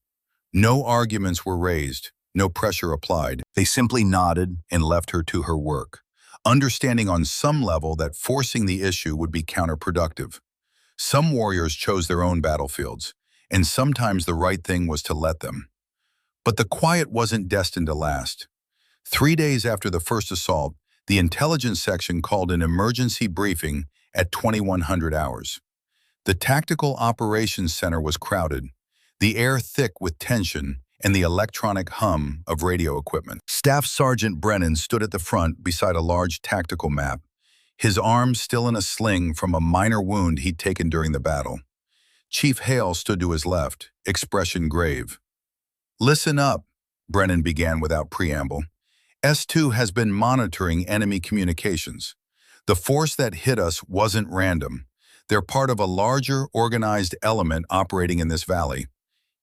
No arguments were raised, no pressure applied. They simply nodded and left her to her work, understanding on some level that forcing the issue would be counterproductive. Some warriors chose their own battlefields, and sometimes the right thing was to let them. But the quiet wasn't destined to last. 3 days after the first assault, the intelligence section called an emergency briefing at 2100 hours. The Tactical Operations Center was crowded, the air thick with tension, and the electronic hum of radio equipment. Staff Sergeant Brennan stood at the front beside a large tactical map, his arm still in a sling from a minor wound he'd taken during the battle. Chief Hale stood to his left, expression grave. "Listen up," Brennan began without preamble. "S2 has been monitoring enemy communications. The force that hit us wasn't random. They're part of a larger, organized element operating in this valley."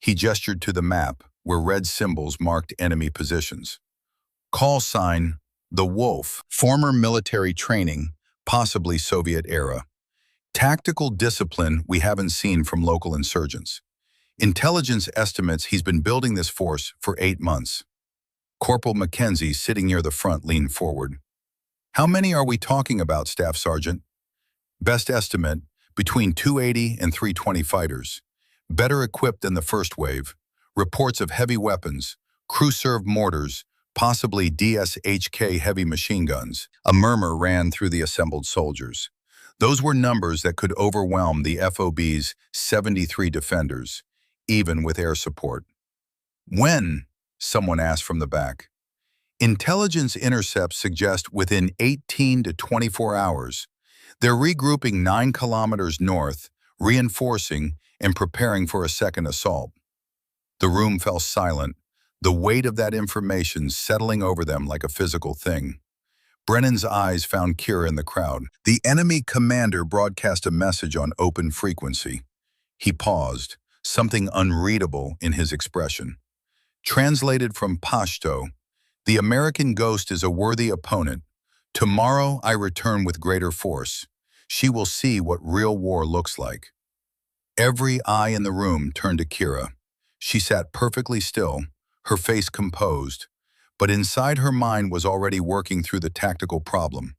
He gestured to the map, where red symbols marked enemy positions. "Call sign, the Wolf, former military training, possibly Soviet era. Tactical discipline we haven't seen from local insurgents. Intelligence estimates he's been building this force for 8 months." Corporal Mackenzie, sitting near the front, leaned forward. "How many are we talking about, Staff Sergeant?" "Best estimate, between 280 and 320 fighters. Better equipped than the first wave. Reports of heavy weapons, crew-served mortars, possibly DSHK heavy machine guns." A murmur ran through the assembled soldiers. Those were numbers that could overwhelm the FOB's 73 defenders, even with air support. "When?" someone asked from the back. "Intelligence intercepts suggest within 18 to 24 hours. They're regrouping 9 kilometers north, reinforcing and preparing for a second assault." The room fell silent, the weight of that information settling over them like a physical thing. Brennan's eyes found Kira in the crowd. The enemy commander broadcast a message on open frequency. He paused, something unreadable in his expression. Translated from Pashto, "The American Ghost is a worthy opponent. Tomorrow I return with greater force. She will see what real war looks like." Every eye in the room turned to Kira. She sat perfectly still, her face composed, but inside her mind was already working through the tactical problem.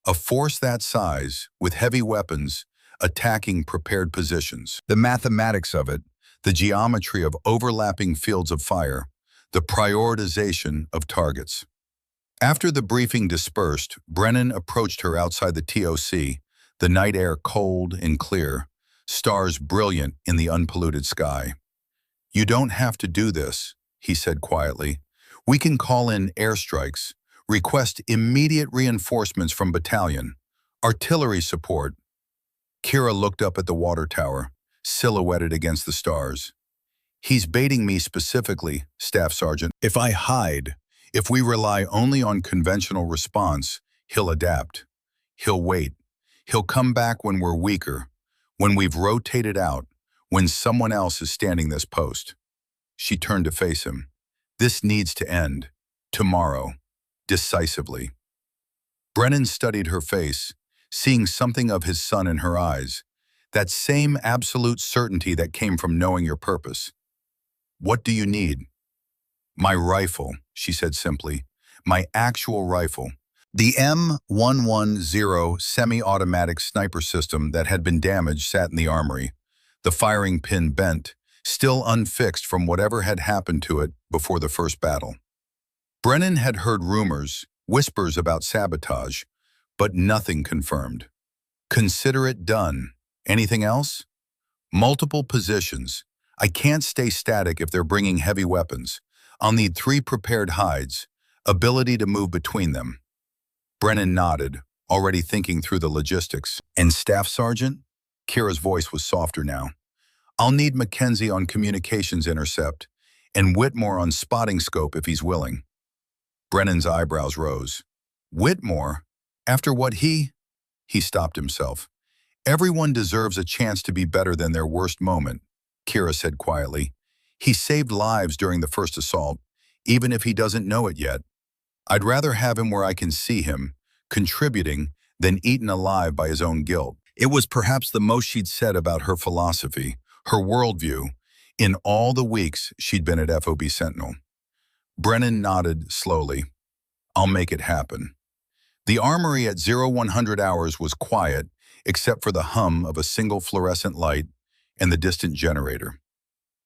A force that size, with heavy weapons, attacking prepared positions. The mathematics of it, the geometry of overlapping fields of fire, the prioritization of targets. After the briefing dispersed, Brennan approached her outside the TOC, the night air cold and clear, stars brilliant in the unpolluted sky. "You don't have to do this," he said quietly. "We can call in airstrikes, request immediate reinforcements from battalion, artillery support." Kira looked up at the water tower, silhouetted against the stars. "He's baiting me specifically, Staff Sergeant. If I hide, if we rely only on conventional response, he'll adapt. He'll wait. He'll come back when we're weaker, when we've rotated out, when someone else is standing this post." She turned to face him. "This needs to end. Tomorrow. Decisively." Brennan studied her face, seeing something of his son in her eyes, that same absolute certainty that came from knowing your purpose. "What do you need?" "My rifle," she said simply. "My actual rifle. The M110 semi-automatic sniper system that had been damaged sat in the armory, the firing pin bent, still unfixed from whatever had happened to it before the first battle." Brennan had heard rumors, whispers about sabotage, but nothing confirmed. "Consider it done. Anything else?" "Multiple positions. I can't stay static if they're bringing heavy weapons. I'll need 3 prepared hides, ability to move between them." Brennan nodded, already thinking through the logistics. "And Staff Sergeant?" Kira's voice was softer now. "I'll need Mackenzie on communications intercept, and Whitmore on spotting scope if he's willing." Brennan's eyebrows rose. "Whitmore? After what he—" He stopped himself. "Everyone deserves a chance to be better than their worst moment," Kira said quietly. "He saved lives during the first assault, even if he doesn't know it yet. I'd rather have him where I can see him, contributing, than eaten alive by his own guilt." It was perhaps the most she'd said about her philosophy, her worldview, in all the weeks she'd been at FOB Sentinel. Brennan nodded slowly. "I'll make it happen." The armory at 0100 hours was quiet, except for the hum of a single fluorescent light and the distant generator.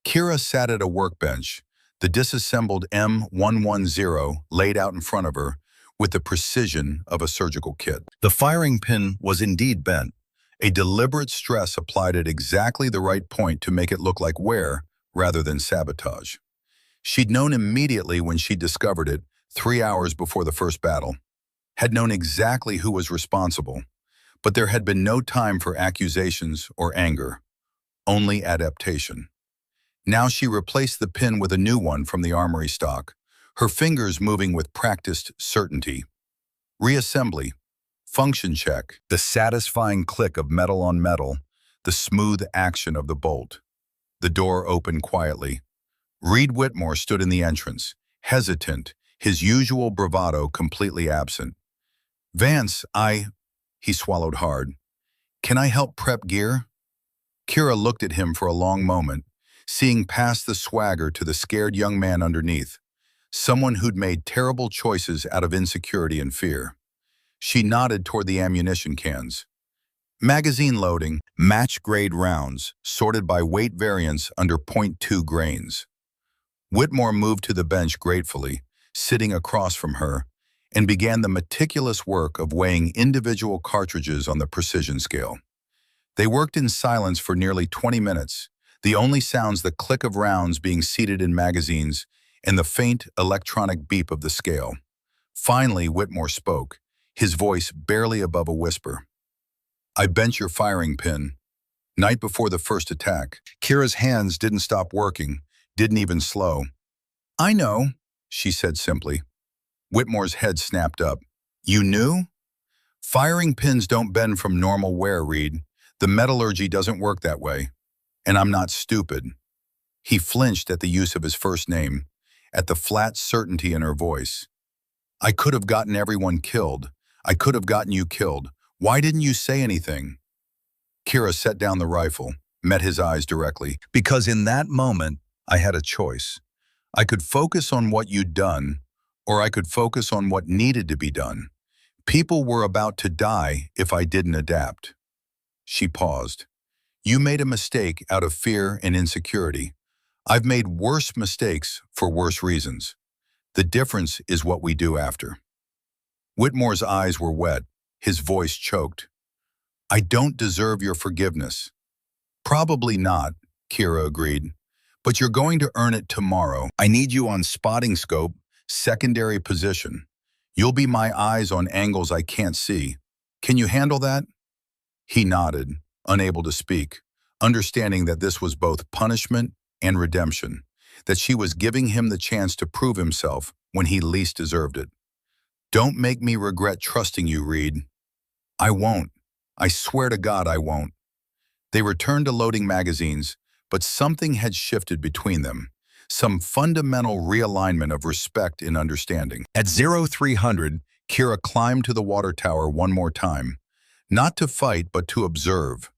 Kira sat at a workbench, the disassembled M110 laid out in front of her with the precision of a surgical kit. The firing pin was indeed bent, a deliberate stress applied at exactly the right point to make it look like wear rather than sabotage. She'd known immediately when she discovered it, 3 hours before the first battle, had known exactly who was responsible, but there had been no time for accusations or anger, only adaptation. Now she replaced the pin with a new one from the armory stock, her fingers moving with practiced certainty. Reassembly, function check, the satisfying click of metal on metal, the smooth action of the bolt. The door opened quietly. Reed Whitmore stood in the entrance, hesitant, his usual bravado completely absent. "Vance, he swallowed hard. "Can I help prep gear?" Kira looked at him for a long moment, seeing past the swagger to the scared young man underneath, someone who'd made terrible choices out of insecurity and fear. She nodded toward the ammunition cans. Magazine loading, match-grade rounds, sorted by weight variance under .2 grains. Whitmore moved to the bench gratefully, sitting across from her, and began the meticulous work of weighing individual cartridges on the precision scale. They worked in silence for nearly 20 minutes, the only sounds the click of rounds being seated in magazines and the faint electronic beep of the scale. Finally, Whitmore spoke, his voice barely above a whisper. "I bent your firing pin. Night before the first attack." Kira's hands didn't stop working, didn't even slow. "I know," she said simply. Whitmore's head snapped up. "You knew?" "Firing pins don't bend from normal wear, Reed. The metallurgy doesn't work that way. And I'm not stupid." He flinched at the use of his first name, at the flat certainty in her voice. "I could have gotten everyone killed. I could have gotten you killed. Why didn't you say anything?" Kira set down the rifle, met his eyes directly. "Because in that moment, I had a choice. I could focus on what you'd done, or I could focus on what needed to be done. People were about to die if I didn't adapt." She paused. "You made a mistake out of fear and insecurity. I've made worse mistakes for worse reasons. The difference is what we do after." Whitmore's eyes were wet, his voice choked. "I don't deserve your forgiveness." "Probably not," Kira agreed. "But you're going to earn it tomorrow. I need you on spotting scope, secondary position. You'll be my eyes on angles I can't see. Can you handle that?" He nodded, unable to speak, understanding that this was both punishment and redemption, that she was giving him the chance to prove himself when he least deserved it. "Don't make me regret trusting you, Reed." "I won't. I swear to God I won't." They returned to loading magazines, but something had shifted between them, some fundamental realignment of respect and understanding. At 0300, Kira climbed to the water tower one more time, not to fight but to observe,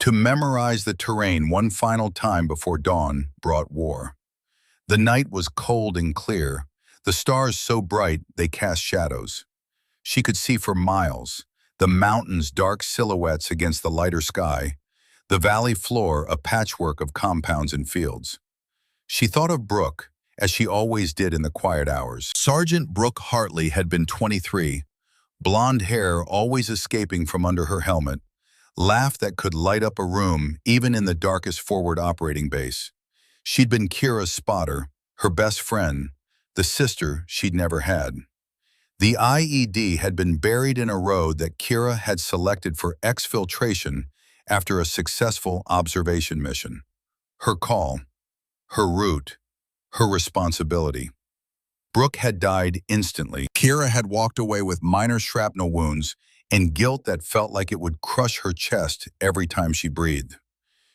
to memorize the terrain one final time before dawn brought war. The night was cold and clear, the stars so bright they cast shadows. She could see for miles, the mountains dark silhouettes against the lighter sky, the valley floor a patchwork of compounds and fields. She thought of Brooke, as she always did in the quiet hours. Sergeant Brooke Hartley had been 23, blonde hair always escaping from under her helmet, laugh that could light up a room even in the darkest forward operating base. She'd been Kira's spotter, her best friend, the sister she'd never had. The IED had been buried in a road that Kira had selected for exfiltration after a successful observation mission. Her call, her route, her responsibility. Brooke had died instantly. Kira had walked away with minor shrapnel wounds and guilt that felt like it would crush her chest every time she breathed.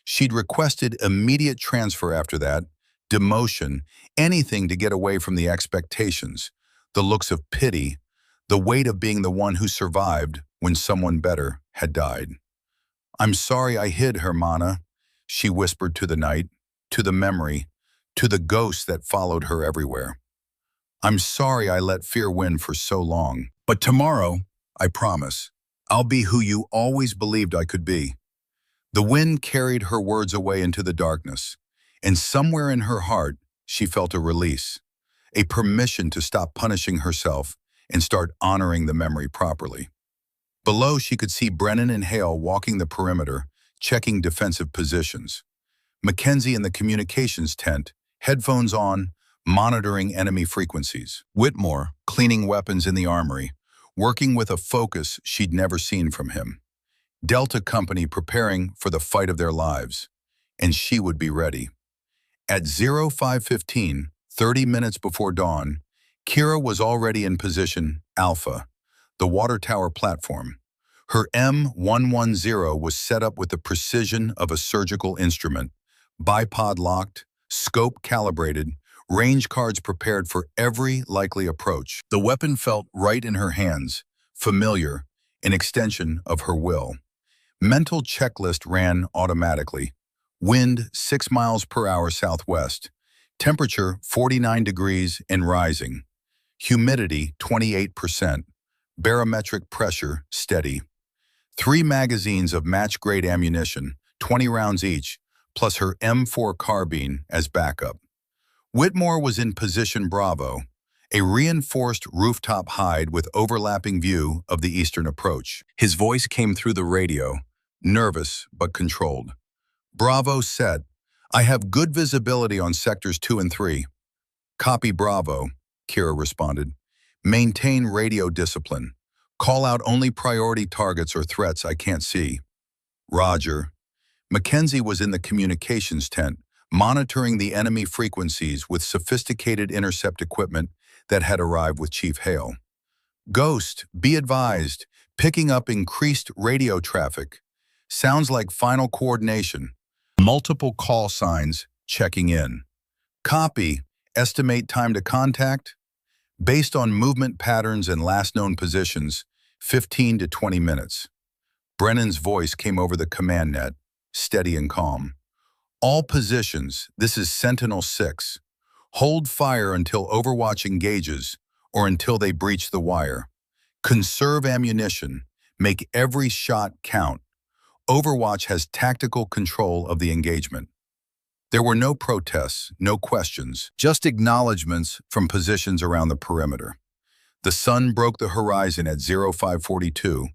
She'd requested immediate transfer after that, demotion, anything to get away from the expectations, the looks of pity, the weight of being the one who survived when someone better had died. "I'm sorry I hid, Hermana," she whispered to the night, to the memory, to the ghosts that followed her everywhere. "I'm sorry I let fear win for so long. But tomorrow, I promise, I'll be who you always believed I could be." The wind carried her words away into the darkness, and somewhere in her heart, she felt a release, a permission to stop punishing herself and start honoring the memory properly. Below, she could see Brennan and Hale walking the perimeter, checking defensive positions. Mackenzie in the communications tent, headphones on, monitoring enemy frequencies. Whitmore, cleaning weapons in the armory, working with a focus she'd never seen from him. Delta Company preparing for the fight of their lives, and she would be ready. At 0515, 30 minutes before dawn, Kira was already in position Alpha, the water tower platform. Her M110 was set up with the precision of a surgical instrument, bipod locked, scope calibrated, range cards prepared for every likely approach. The weapon felt right in her hands, familiar, an extension of her will. Mental checklist ran automatically. Wind 6 miles per hour southwest. Temperature 49 degrees and rising. Humidity 28%. Barometric pressure steady. 3 magazines of match-grade ammunition, 20 rounds each, plus her M4 carbine as backup. Whitmore was in position Bravo, a reinforced rooftop hide with overlapping view of the eastern approach. His voice came through the radio, nervous but controlled. Bravo set. I have good visibility on sectors 2 and 3. Copy Bravo, Kira responded. Maintain radio discipline. Call out only priority targets or threats I can't see. Roger. Mackenzie was in the communications tent, monitoring the enemy frequencies with sophisticated intercept equipment that had arrived with Chief Hale. Ghost, be advised, picking up increased radio traffic. Sounds like final coordination. Multiple call signs, checking in. Copy, estimate time to contact. Based on movement patterns and last known positions, 15 to 20 minutes. Brennan's voice came over the command net, steady and calm. All positions, this is Sentinel 6. Hold fire until Overwatch engages or until they breach the wire. Conserve ammunition. Make every shot count. Overwatch has tactical control of the engagement. There were no protests, no questions, just acknowledgments from positions around the perimeter. The sun broke the horizon at 0542,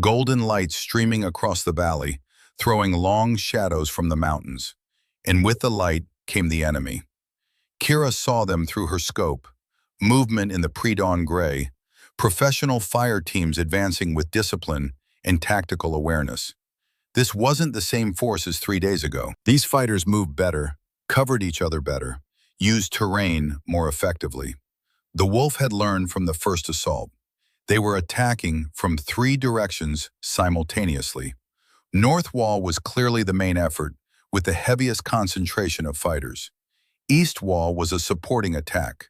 golden light streaming across the valley, throwing long shadows from the mountains. And with the light came the enemy. Kira saw them through her scope, movement in the pre-dawn gray, professional fire teams advancing with discipline and tactical awareness. This wasn't the same force as 3 days ago. These fighters moved better, covered each other better, used terrain more effectively. The Wolf had learned from the first assault. They were attacking from 3 directions simultaneously. North Wall was clearly the main effort, with the heaviest concentration of fighters. East Wall was a supporting attack.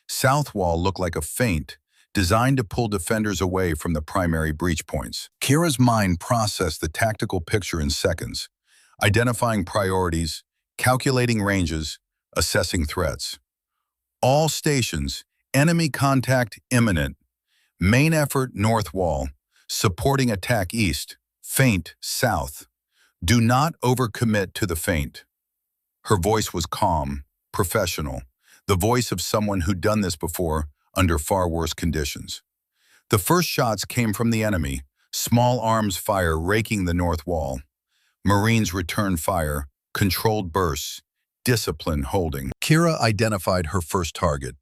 South Wall looked like a feint, designed to pull defenders away from the primary breach points. Kira's mind processed the tactical picture in seconds, identifying priorities, calculating ranges, assessing threats. All stations, enemy contact imminent. Main effort North Wall, supporting attack east, feint south. Do not overcommit to the feint. Her voice was calm, professional, the voice of someone who'd done this before under far worse conditions. The first shots came from the enemy, small arms fire raking the north wall. Marines returned fire, controlled bursts, discipline holding. Kira identified her first target.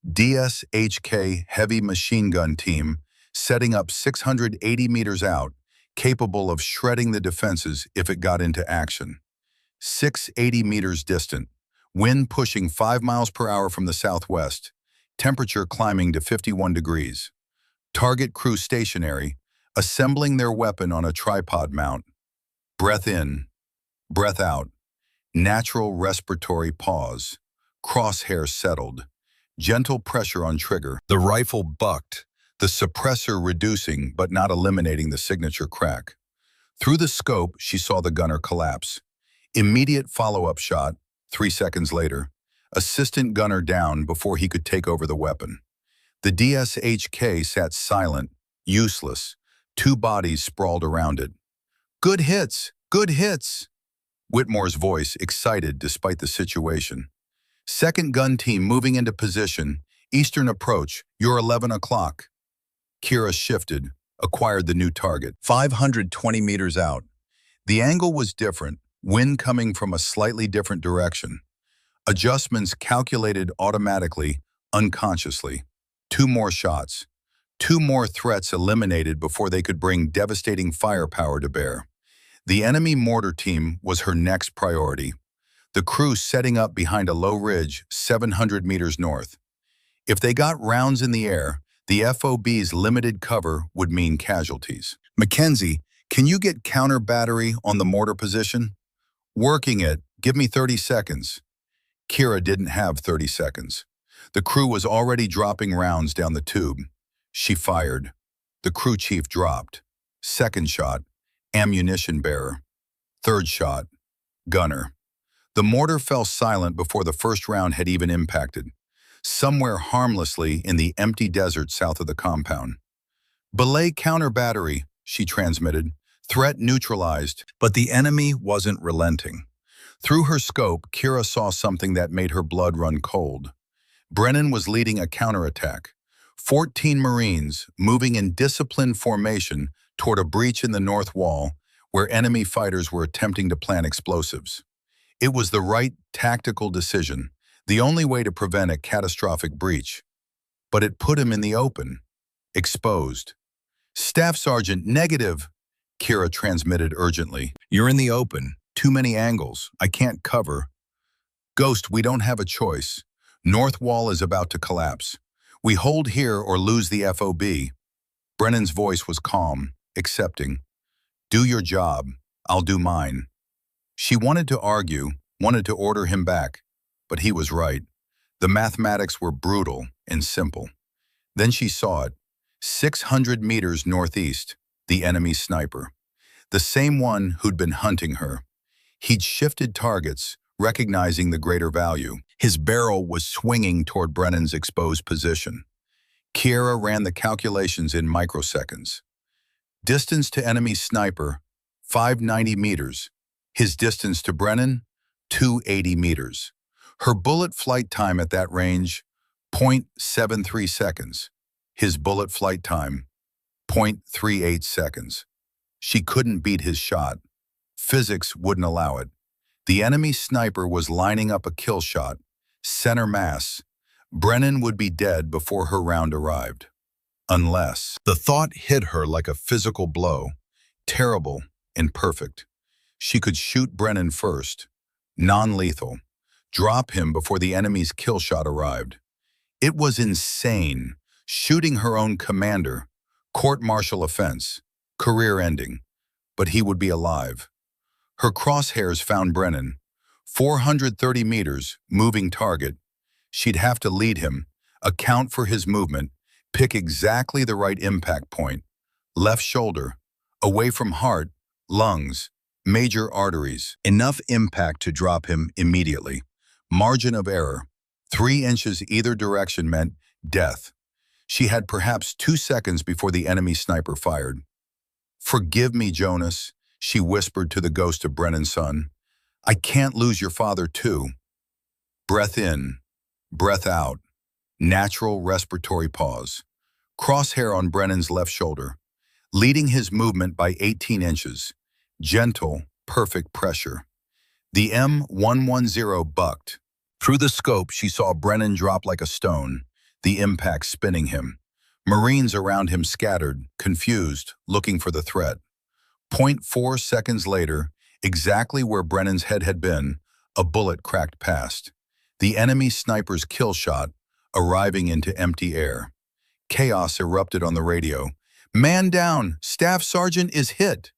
DSHK Heavy Machine Gun Team, setting up 680 meters out, capable of shredding the defenses if it got into action. 680 meters distant, wind pushing 5 miles per hour from the southwest, temperature climbing to 51 degrees. Target crew stationary, assembling their weapon on a tripod mount. Breath in, breath out, natural respiratory pause, crosshair settled, gentle pressure on trigger. The rifle bucked, the suppressor reducing but not eliminating the signature crack. Through the scope, she saw the gunner collapse. Immediate follow-up shot, 3 seconds later. Assistant gunner down before he could take over the weapon. The DSHK sat silent, useless, 2 bodies sprawled around it. Good hits, good hits. Whitmore's voice, excited despite the situation. Second gun team moving into position, eastern approach, you're 11 o'clock. Kira shifted, acquired the new target, 520 meters out. The angle was different, wind coming from a slightly different direction. Adjustments calculated automatically, unconsciously. 2 more shots. 2 more threats eliminated before they could bring devastating firepower to bear. The enemy mortar team was her next priority. The crew setting up behind a low ridge 700 meters north. If they got rounds in the air, the FOB's limited cover would mean casualties. Mackenzie, can you get counter battery on the mortar position? Working it. Give me 30 seconds. Kira didn't have 30 seconds. The crew was already dropping rounds down the tube. She fired. The crew chief dropped. Second shot, ammunition bearer. Third shot, gunner. The mortar fell silent before the first round had even impacted, somewhere harmlessly in the empty desert south of the compound. "Belay counter battery," she transmitted. "Threat neutralized." But the enemy wasn't relenting. Through her scope, Kira saw something that made her blood run cold. Brennan was leading a counterattack. 14 Marines moving in disciplined formation toward a breach in the north wall where enemy fighters were attempting to plant explosives. It was the right tactical decision, the only way to prevent a catastrophic breach. But it put him in the open, exposed. "Staff Sergeant, negative," Kira transmitted urgently. "You're in the open. Too many angles. I can't cover." "Ghost, we don't have a choice. North wall is about to collapse. We hold here or lose the FOB. Brennan's voice was calm, accepting. "Do your job. I'll do mine." She wanted to argue, wanted to order him back, but he was right. The mathematics were brutal and simple. Then she saw it. 600 meters northeast, the enemy sniper. The same one who'd been hunting her. He'd shifted targets, recognizing the greater value. His barrel was swinging toward Brennan's exposed position. Kira ran the calculations in microseconds. Distance to enemy sniper, 590 meters. His distance to Brennan, 280 meters. Her bullet flight time at that range, 0.73 seconds. His bullet flight time, 0.38 seconds. She couldn't beat his shot. Physics wouldn't allow it. The enemy sniper was lining up a kill shot, center mass. Brennan would be dead before her round arrived. Unless. The thought hit her like a physical blow, terrible and perfect. She could shoot Brennan first, non-lethal, drop him before the enemy's kill shot arrived. It was insane, shooting her own commander, court-martial offense, career-ending, but he would be alive. Her crosshairs found Brennan, 430 meters, moving target. She'd have to lead him, account for his movement, pick exactly the right impact point. Left shoulder, away from heart, lungs, major arteries. Enough impact to drop him immediately. Margin of error. 3 inches either direction meant death. She had perhaps 2 seconds before the enemy sniper fired. "Forgive me, Jonas," she whispered to the ghost of Brennan's son. "I can't lose your father too." Breath in, breath out. Natural respiratory pause. Crosshair on Brennan's left shoulder, leading his movement by 18 inches. Gentle, perfect pressure. The M110 bucked. Through the scope, she saw Brennan drop like a stone, the impact spinning him. Marines around him scattered, confused, looking for the threat. 0.4 seconds later, exactly where Brennan's head had been, a bullet cracked past. The enemy sniper's kill shot, arriving into empty air. Chaos erupted on the radio. "Man down! Staff Sergeant is hit!"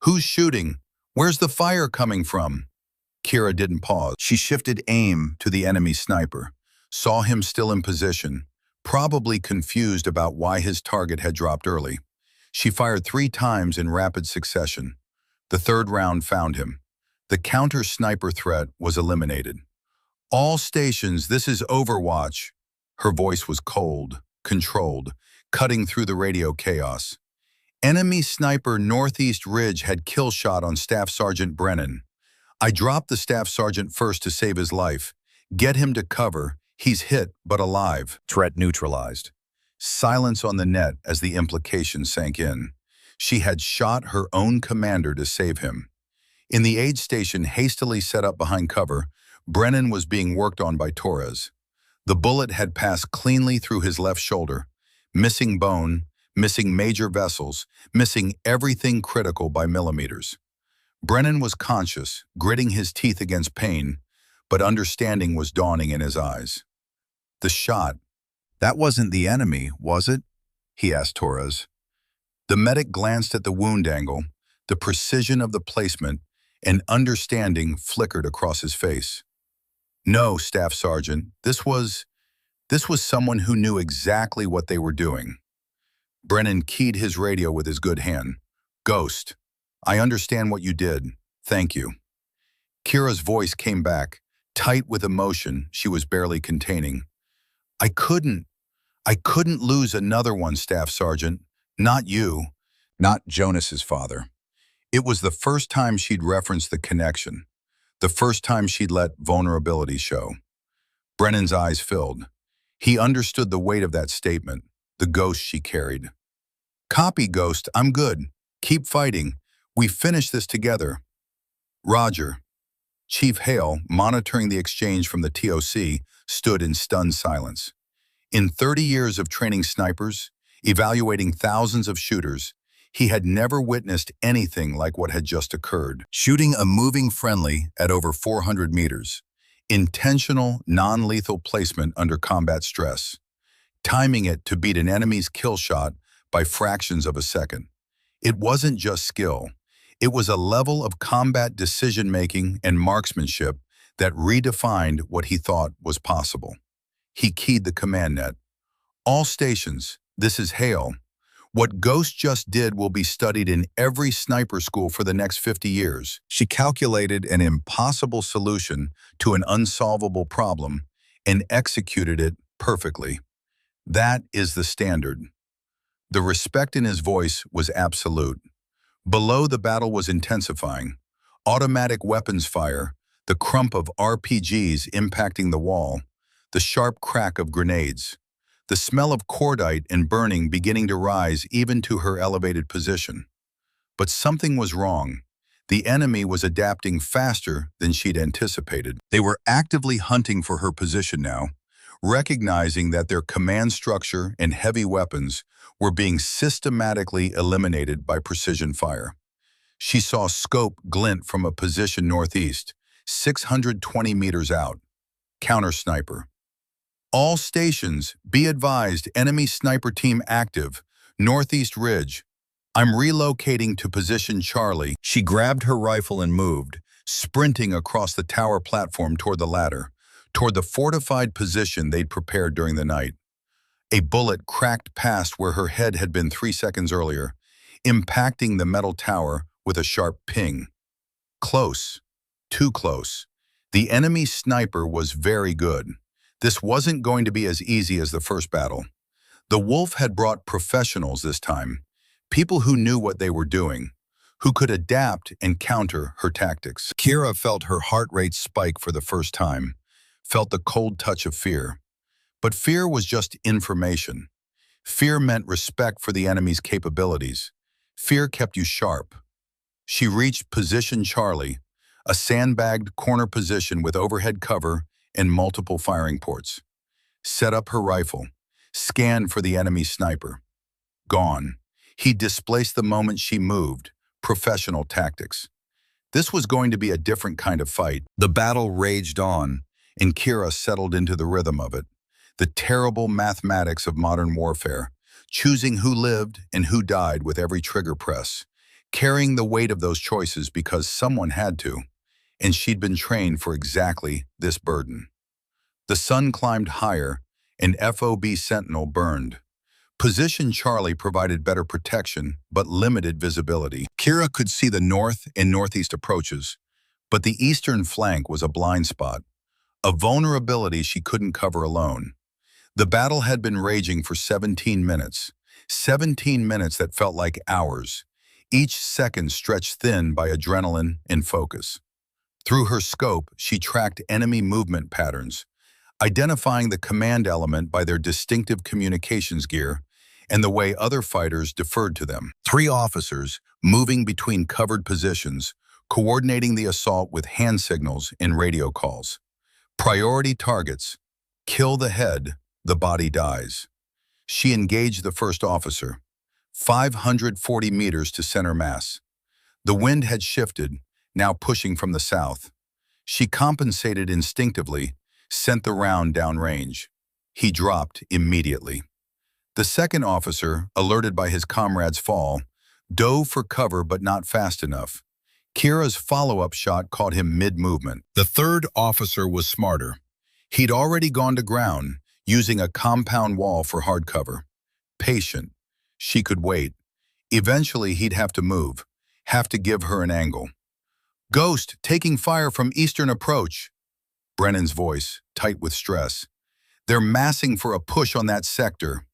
"Who's shooting? Where's the fire coming from?" Kira didn't pause. She shifted aim to the enemy sniper, saw him still in position, probably confused about why his target had dropped early. She fired 3 times in rapid succession. The third round found him. The counter-sniper threat was eliminated. "All stations, this is Overwatch." Her voice was cold, controlled, cutting through the radio chaos. "Enemy sniper northeast ridge had kill shot on Staff Sergeant Brennan. I dropped the Staff Sergeant first to save his life. Get him to cover. He's hit, but alive." Threat neutralized. Silence on the net as the implication sank in. She had shot her own commander to save him. In the aid station hastily set up behind cover, Brennan was being worked on by Torres. The bullet had passed cleanly through his left shoulder, missing bone, missing major vessels, missing everything critical by millimeters. Brennan was conscious, gritting his teeth against pain, but understanding was dawning in his eyes. The shot, that wasn't the enemy, was it? He asked Torres. The medic glanced at the wound angle, the precision of the placement, and understanding flickered across his face. No, Staff Sergeant, this was someone who knew exactly what they were doing. Brennan keyed his radio with his good hand. Ghost, I understand what you did. Thank you. Kira's voice came back, tight with emotion she was barely containing. I couldn't lose another one, Staff Sergeant. Not you. Not Jonas's father. It was the first time she'd referenced the connection. The first time she'd let vulnerability show. Brennan's eyes filled. He understood the weight of that statement, the ghost she carried. Copy, Ghost. I'm good. Keep fighting. We finish this together. Roger. Chief Hale, monitoring the exchange from the TOC, stood in stunned silence. In 30 years of training snipers, evaluating thousands of shooters, he had never witnessed anything like what had just occurred. Shooting a moving friendly at over 400 meters. Intentional, non-lethal placement under combat stress. Timing it to beat an enemy's kill shot by fractions of a second. It wasn't just skill. It was a level of combat decision-making and marksmanship that redefined what he thought was possible. He keyed the command net. All stations, this is Hale. What Ghost just did will be studied in every sniper school for the next 50 years. She calculated an impossible solution to an unsolvable problem and executed it perfectly. That is the standard. The respect in his voice was absolute. Below, the battle was intensifying. Automatic weapons fire, the crump of RPGs impacting the wall, the sharp crack of grenades, the smell of cordite and burning beginning to rise even to her elevated position. But something was wrong. The enemy was adapting faster than she'd anticipated. They were actively hunting for her position now, recognizing that their command structure and heavy weapons were being systematically eliminated by precision fire. She saw scope glint from a position northeast, 620 meters out. Counter sniper. All stations, be advised, enemy sniper team active, northeast ridge. I'm relocating to position Charlie. She grabbed her rifle and moved, sprinting across the tower platform toward the ladder, toward the fortified position they'd prepared during the night. A bullet cracked past where her head had been 3 seconds earlier, impacting the metal tower with a sharp ping. Close. Too close. The enemy sniper was very good. This wasn't going to be as easy as the first battle. The Wolf had brought professionals this time, people who knew what they were doing, who could adapt and counter her tactics. Kira felt her heart rate spike for the first time, felt the cold touch of fear. But fear was just information. Fear meant respect for the enemy's capabilities. Fear kept you sharp. She reached position Charlie, a sandbagged corner position with overhead cover and multiple firing ports. Set up her rifle, scanned for the enemy sniper. Gone. He displaced the moment she moved. Professional tactics. This was going to be a different kind of fight. The battle raged on, and Kira settled into the rhythm of it. The terrible mathematics of modern warfare, choosing who lived and who died with every trigger press, carrying the weight of those choices because someone had to, and she'd been trained for exactly this burden. The sun climbed higher, and FOB Sentinel burned. Position Charlie provided better protection, but limited visibility. Kira could see the north and northeast approaches, but the eastern flank was a blind spot, a vulnerability she couldn't cover alone. The battle had been raging for 17 minutes, 17 minutes that felt like hours, each second stretched thin by adrenaline and focus. Through her scope, she tracked enemy movement patterns, identifying the command element by their distinctive communications gear and the way other fighters deferred to them. 3 officers, moving between covered positions, coordinating the assault with hand signals and radio calls. Priority targets. Kill the head, the body dies. She engaged the first officer. 540 meters to center mass. The wind had shifted, now pushing from the south. She compensated instinctively, sent the round downrange. He dropped immediately. The second officer, alerted by his comrade's fall, dove for cover but not fast enough. Kira's follow-up shot caught him mid-movement. The third officer was smarter. He'd already gone to ground, using a compound wall for hard cover. Patient. She could wait. Eventually, he'd have to move, have to give her an angle. Ghost, taking fire from eastern approach. Brennan's voice, tight with stress. They're massing for a push on that sector.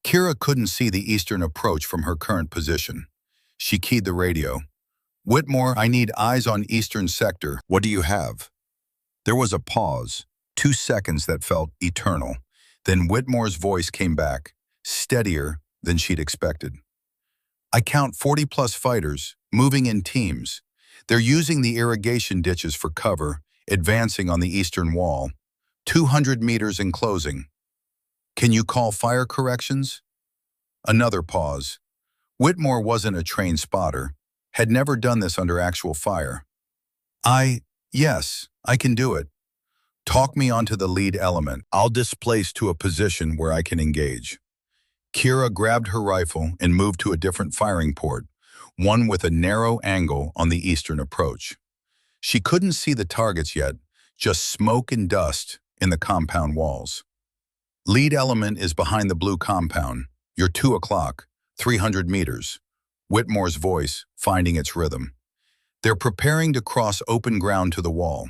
Kira couldn't see the eastern approach from her current position. She keyed the radio. Whitmore, I need eyes on eastern sector. What do you have? There was a pause, 2 seconds that felt eternal. Then Whitmore's voice came back, steadier than she'd expected. I count 40-plus fighters, moving in teams. They're using the irrigation ditches for cover, advancing on the eastern wall. 200 meters in closing. Can you call fire corrections? Another pause. Whitmore wasn't a trained spotter, had never done this under actual fire. Yes, I can do it. Talk me onto the lead element. I'll displace to a position where I can engage. Kira grabbed her rifle and moved to a different firing port, one with a narrow angle on the eastern approach. She couldn't see the targets yet, just smoke and dust in the compound walls. Lead element is behind the blue compound. You're 2 o'clock, 300 meters. Whitmore's voice finding its rhythm. They're preparing to cross open ground to the wall.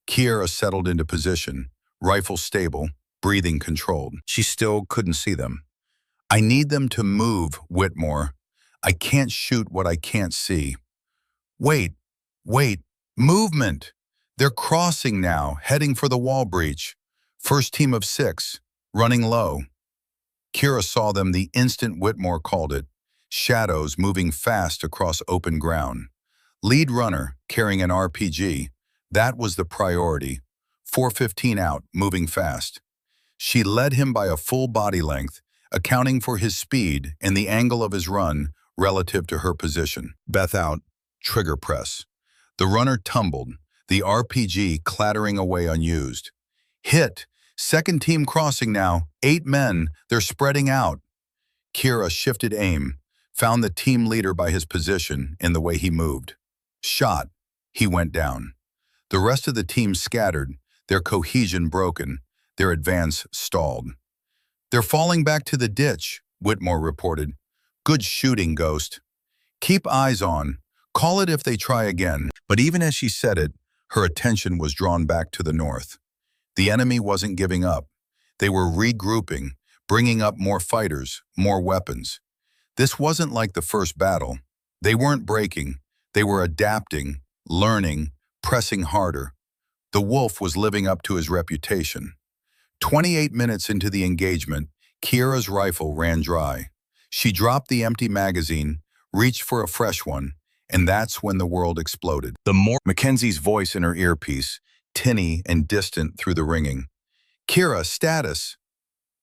Kira settled into position, rifle stable, breathing controlled. She still couldn't see them. I need them to move, Whitmore. I can't shoot what I can't see. Wait, movement! They're crossing now, heading for the wall breach. First team of 6, running low. Kira saw them the instant Whitmore called it. Shadows moving fast across open ground. Lead runner, carrying an RPG. That was the priority. 415 out, moving fast. She led him by a full body length, accounting for his speed and the angle of his run relative to her position. Beth out, trigger press. The runner tumbled, the RPG clattering away unused. Hit! Second team crossing now, 8 men, they're spreading out. Kira shifted aim, found the team leader by his position and the way he moved. Shot. He went down. The rest of the team scattered, their cohesion broken, their advance stalled. They're falling back to the ditch, Whitmore reported. Good shooting, Ghost. Keep eyes on. Call it if they try again. But even as she said it, her attention was drawn back to the north. The enemy wasn't giving up. They were regrouping, bringing up more fighters, more weapons. This wasn't like the first battle. They weren't breaking. They were adapting, learning, pressing harder. The wolf was living up to his reputation. 28 minutes into the engagement, Kira's rifle ran dry. She dropped the empty magazine, reached for a fresh one, and that's when the world exploded. Mackenzie's voice in her earpiece, tinny and distant through the ringing. Kira, status.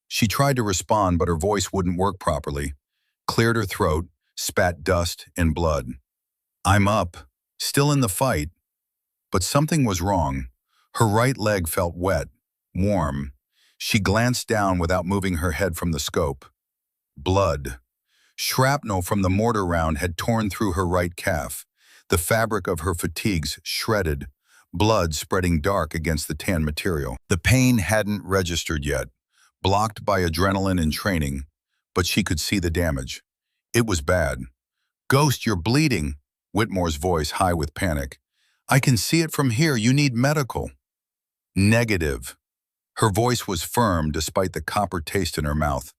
She tried to respond, but her voice wouldn't work properly. Cleared her throat, spat dust and blood. I'm up, still in the fight. But something was wrong. Her right leg felt wet, warm. She glanced down without moving her head from the scope. Blood. Shrapnel from the mortar round had torn through her right calf. The fabric of her fatigues shredded, blood spreading dark against the tan material. The pain hadn't registered yet, blocked by adrenaline and training, but she could see the damage. It was bad. Ghost, you're bleeding, Whitmore's voice high with panic. I can see it from here. You need medical. Negative. Her voice was firm despite the copper taste in her mouth.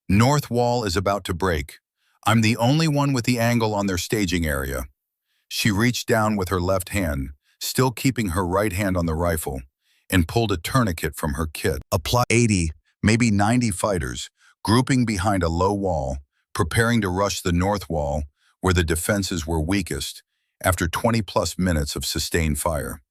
North wall is about to break. I'm the only one with the angle on their staging area. She reached down with her left hand, still keeping her right hand on the rifle, and pulled a tourniquet from her kit. Apply 80, maybe 90 fighters, grouping behind a low wall, preparing to rush the north wall where the defenses were weakest after 20-plus minutes of sustained fire.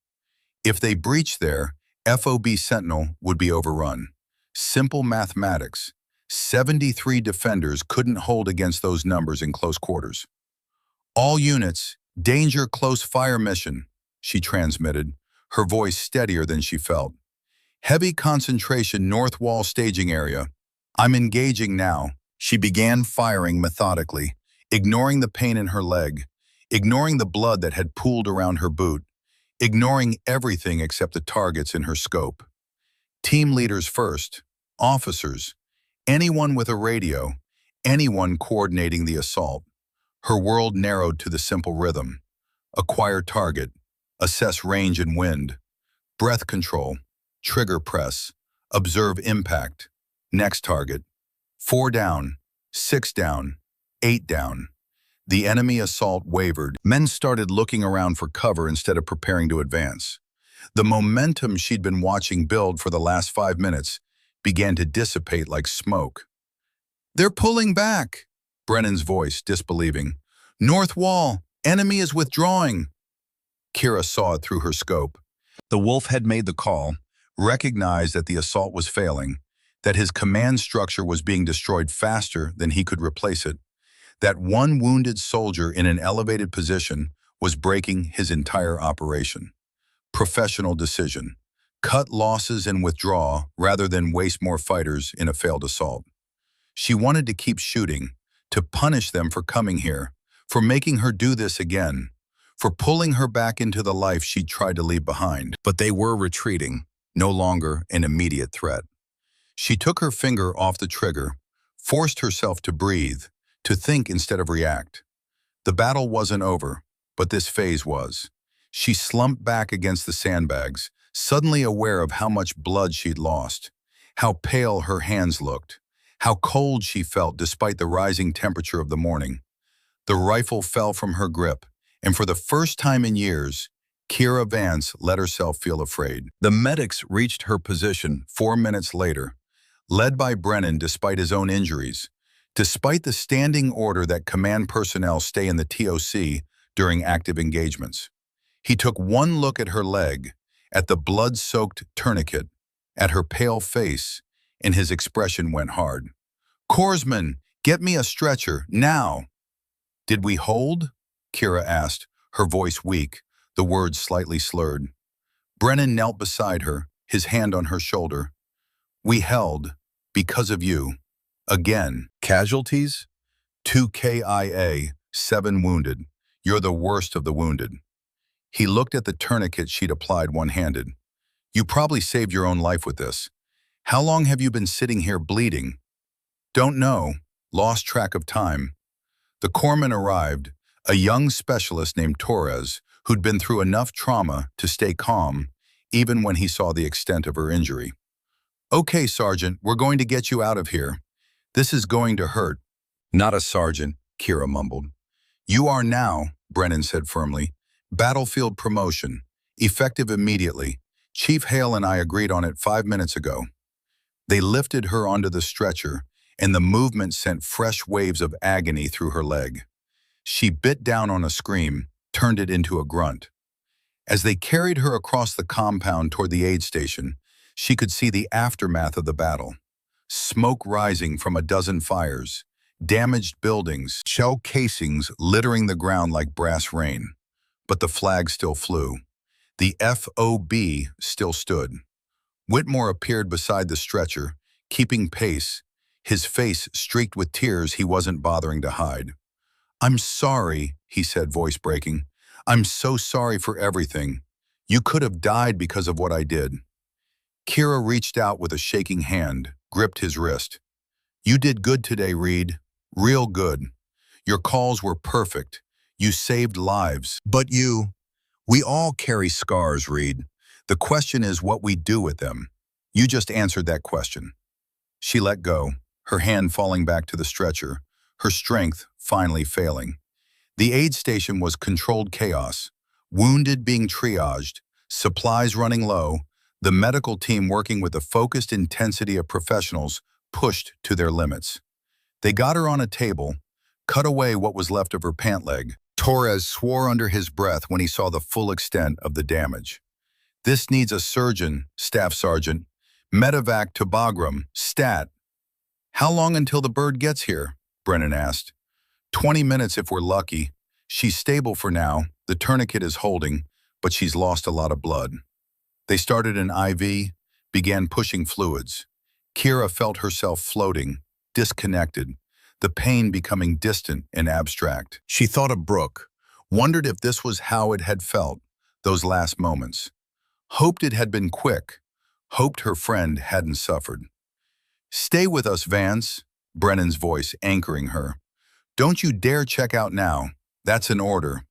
If they breached there, FOB Sentinel would be overrun. Simple mathematics. 73 defenders couldn't hold against those numbers in close quarters. All units, danger close fire mission, she transmitted, her voice steadier than she felt. Heavy concentration north wall staging area. I'm engaging now. She began firing methodically, ignoring the pain in her leg, ignoring the blood that had pooled around her boot, ignoring everything except the targets in her scope. Team leaders first, officers, anyone with a radio, anyone coordinating the assault. Her world narrowed to the simple rhythm. Acquire target, assess range and wind, breath control, trigger press, observe impact, next target. 4 down, 6 down, 8 down. The enemy assault wavered. Men started looking around for cover instead of preparing to advance. The momentum she'd been watching build for the last 5 minutes began to dissipate like smoke. They're pulling back, Brennan's voice, disbelieving. North wall, enemy is withdrawing. Kira saw it through her scope. The wolf had made the call, recognized that the assault was failing, that his command structure was being destroyed faster than he could replace it, that one wounded soldier in an elevated position was breaking his entire operation. Professional decision. Cut losses and withdraw rather than waste more fighters in a failed assault. She wanted to keep shooting, to punish them for coming here, for making her do this again, for pulling her back into the life she'd tried to leave behind. But they were retreating, no longer an immediate threat. She took her finger off the trigger, forced herself to breathe, to think instead of react. The battle wasn't over, but this phase was. She slumped back against the sandbags, suddenly aware of how much blood she'd lost, how pale her hands looked, how cold she felt despite the rising temperature of the morning. The rifle fell from her grip, and for the first time in years, Kira Vance let herself feel afraid. The medics reached her position 4 minutes later, led by Brennan despite his own injuries, despite the standing order that command personnel stay in the TOC during active engagements. He took one look at her leg, at the blood-soaked tourniquet, at her pale face, and his expression went hard. "Corpsman, get me a stretcher, now!" "Did we hold?" Kira asked, her voice weak, the words slightly slurred. Brennan knelt beside her, his hand on her shoulder. "We held, because of you. Again. Casualties? 2 KIA, 7 wounded. You're the worst of the wounded." He looked at the tourniquet she'd applied one-handed. "You probably saved your own life with this. How long have you been sitting here bleeding?" "Don't know. Lost track of time." The corpsman arrived, a young specialist named Torres, who'd been through enough trauma to stay calm, even when he saw the extent of her injury. "Okay, Sergeant, we're going to get you out of here. This is going to hurt." "Not a sergeant," Kira mumbled. "You are now," Brennan said firmly. "Battlefield promotion, effective immediately. Chief Hale and I agreed on it 5 minutes ago." They lifted her onto the stretcher, and the movement sent fresh waves of agony through her leg. She bit down on a scream, turned it into a grunt. As they carried her across the compound toward the aid station, she could see the aftermath of the battle. Smoke rising from a dozen fires, damaged buildings, shell casings littering the ground like brass rain. But the flag still flew. The FOB still stood. Whitmore appeared beside the stretcher, keeping pace, his face streaked with tears he wasn't bothering to hide. "I'm sorry," he said, voice breaking. "I'm so sorry for everything. You could have died because of what I did." Kira reached out with a shaking hand, gripped his wrist. "You did good today, Reed. Real good. Your calls were perfect. You saved lives. But we all carry scars, Reed. The question is what we do with them. You just answered that question." She let go, her hand falling back to the stretcher, her strength finally failing. The aid station was controlled chaos, wounded being triaged, supplies running low, the medical team working with the focused intensity of professionals pushed to their limits. They got her on a table, cut away what was left of her pant leg. Torres swore under his breath when he saw the full extent of the damage. This needs a surgeon, Staff Sergeant. Medevac to Bagram, stat. How long until the bird gets here? Brennan asked. 20 minutes if we're lucky. She's stable for now, the tourniquet is holding, but she's lost a lot of blood. They started an IV, began pushing fluids. Kira felt herself floating, disconnected, the pain becoming distant and abstract. She thought of Brooke, wondered if this was how it had felt, those last moments. Hoped it had been quick, hoped her friend hadn't suffered. Stay with us, Vance, Brennan's voice anchoring her. Don't you dare check out now. That's an order.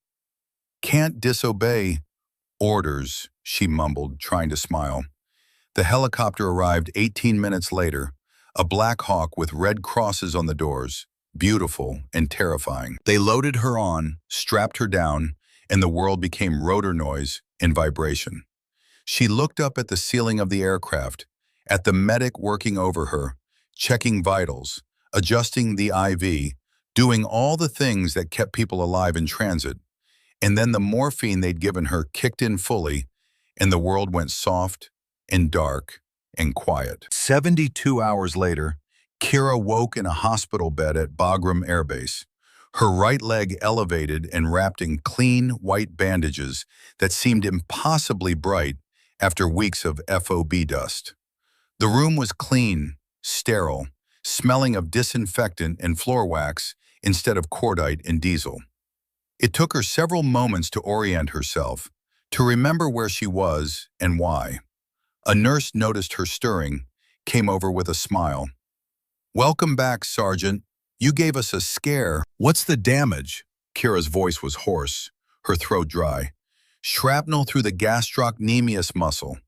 Can't disobey orders, she mumbled, trying to smile. The helicopter arrived 18 minutes later, a Black Hawk with red crosses on the doors, beautiful and terrifying. They loaded her on, strapped her down, and the world became rotor noise and vibration. She looked up at the ceiling of the aircraft, at the medic working over her, checking vitals, adjusting the IV, doing all the things that kept people alive in transit. And then the morphine they'd given her kicked in fully, and the world went soft and dark and quiet. 72 hours later, Kira woke in a hospital bed at Bagram Air Base, her right leg elevated and wrapped in clean, white bandages that seemed impossibly bright after weeks of FOB dust. The room was clean, sterile, smelling of disinfectant and floor wax instead of cordite and diesel. It took her several moments to orient herself, to remember where she was and why. A nurse noticed her stirring, came over with a smile. Welcome back, Sergeant. You gave us a scare. What's the damage? Kira's voice was hoarse, her throat dry. Shrapnel through the gastrocnemius muscle.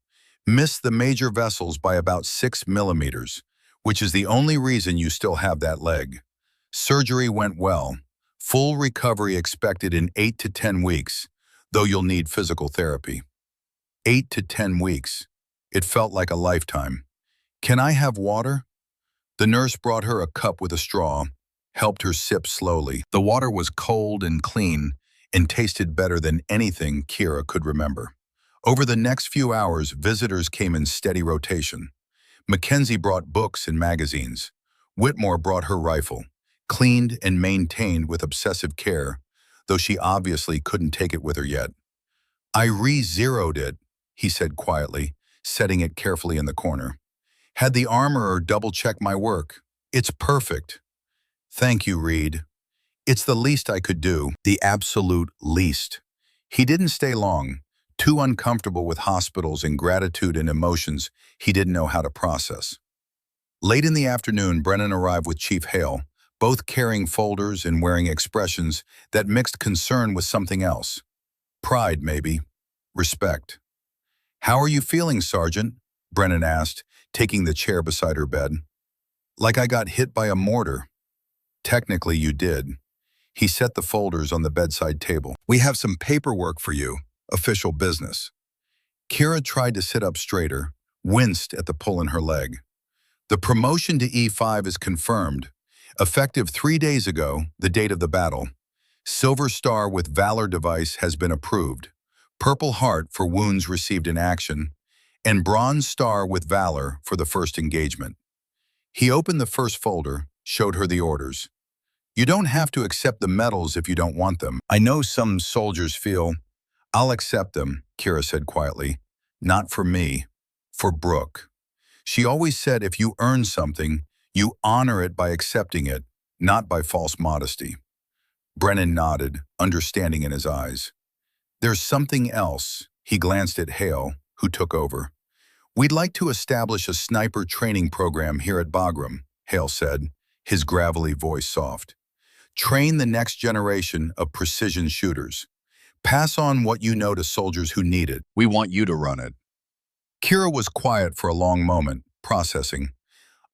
Missed the major vessels by about 6 millimeters, which is the only reason you still have that leg. Surgery went well. Full recovery expected in 8 to 10 weeks, though you'll need physical therapy. 8 to 10 weeks. It felt like a lifetime. Can I have water? The nurse brought her a cup with a straw, helped her sip slowly. The water was cold and clean and tasted better than anything Kira could remember. Over the next few hours, visitors came in steady rotation. Mackenzie brought books and magazines. Whitmore brought her rifle, cleaned and maintained with obsessive care, though she obviously couldn't take it with her yet. I re-zeroed it, he said quietly, setting it carefully in the corner. Had the armorer double-check my work. It's perfect. Thank you, Reed. It's the least I could do, the absolute least. He didn't stay long, too uncomfortable with hospitals and gratitude and emotions he didn't know how to process. Late in the afternoon, Brennan arrived with Chief Hale, both carrying folders and wearing expressions that mixed concern with something else. Pride, maybe. Respect. How are you feeling, Sergeant? Brennan asked, taking the chair beside her bed. Like I got hit by a mortar. Technically, you did. He set the folders on the bedside table. We have some paperwork for you. Official business. Kira tried to sit up straighter, winced at the pull in her leg. The promotion to E5 is confirmed. Effective 3 days ago, the date of the battle. Silver Star with Valor device has been approved. Purple Heart for wounds received in action. And Bronze Star with Valor for the first engagement. He opened the first folder, showed her the orders. You don't have to accept the medals if you don't want them. I know some soldiers feel, I'll accept them, Kira said quietly. Not for me, for Brooke. She always said if you earn something, you honor it by accepting it, not by false modesty. Brennan nodded, understanding in his eyes. There's something else, he glanced at Hale, who took over. We'd like to establish a sniper training program here at Bagram, Hale said, his gravelly voice soft. Train the next generation of precision shooters. Pass on what you know to soldiers who need it. We want you to run it. Kira was quiet for a long moment, processing.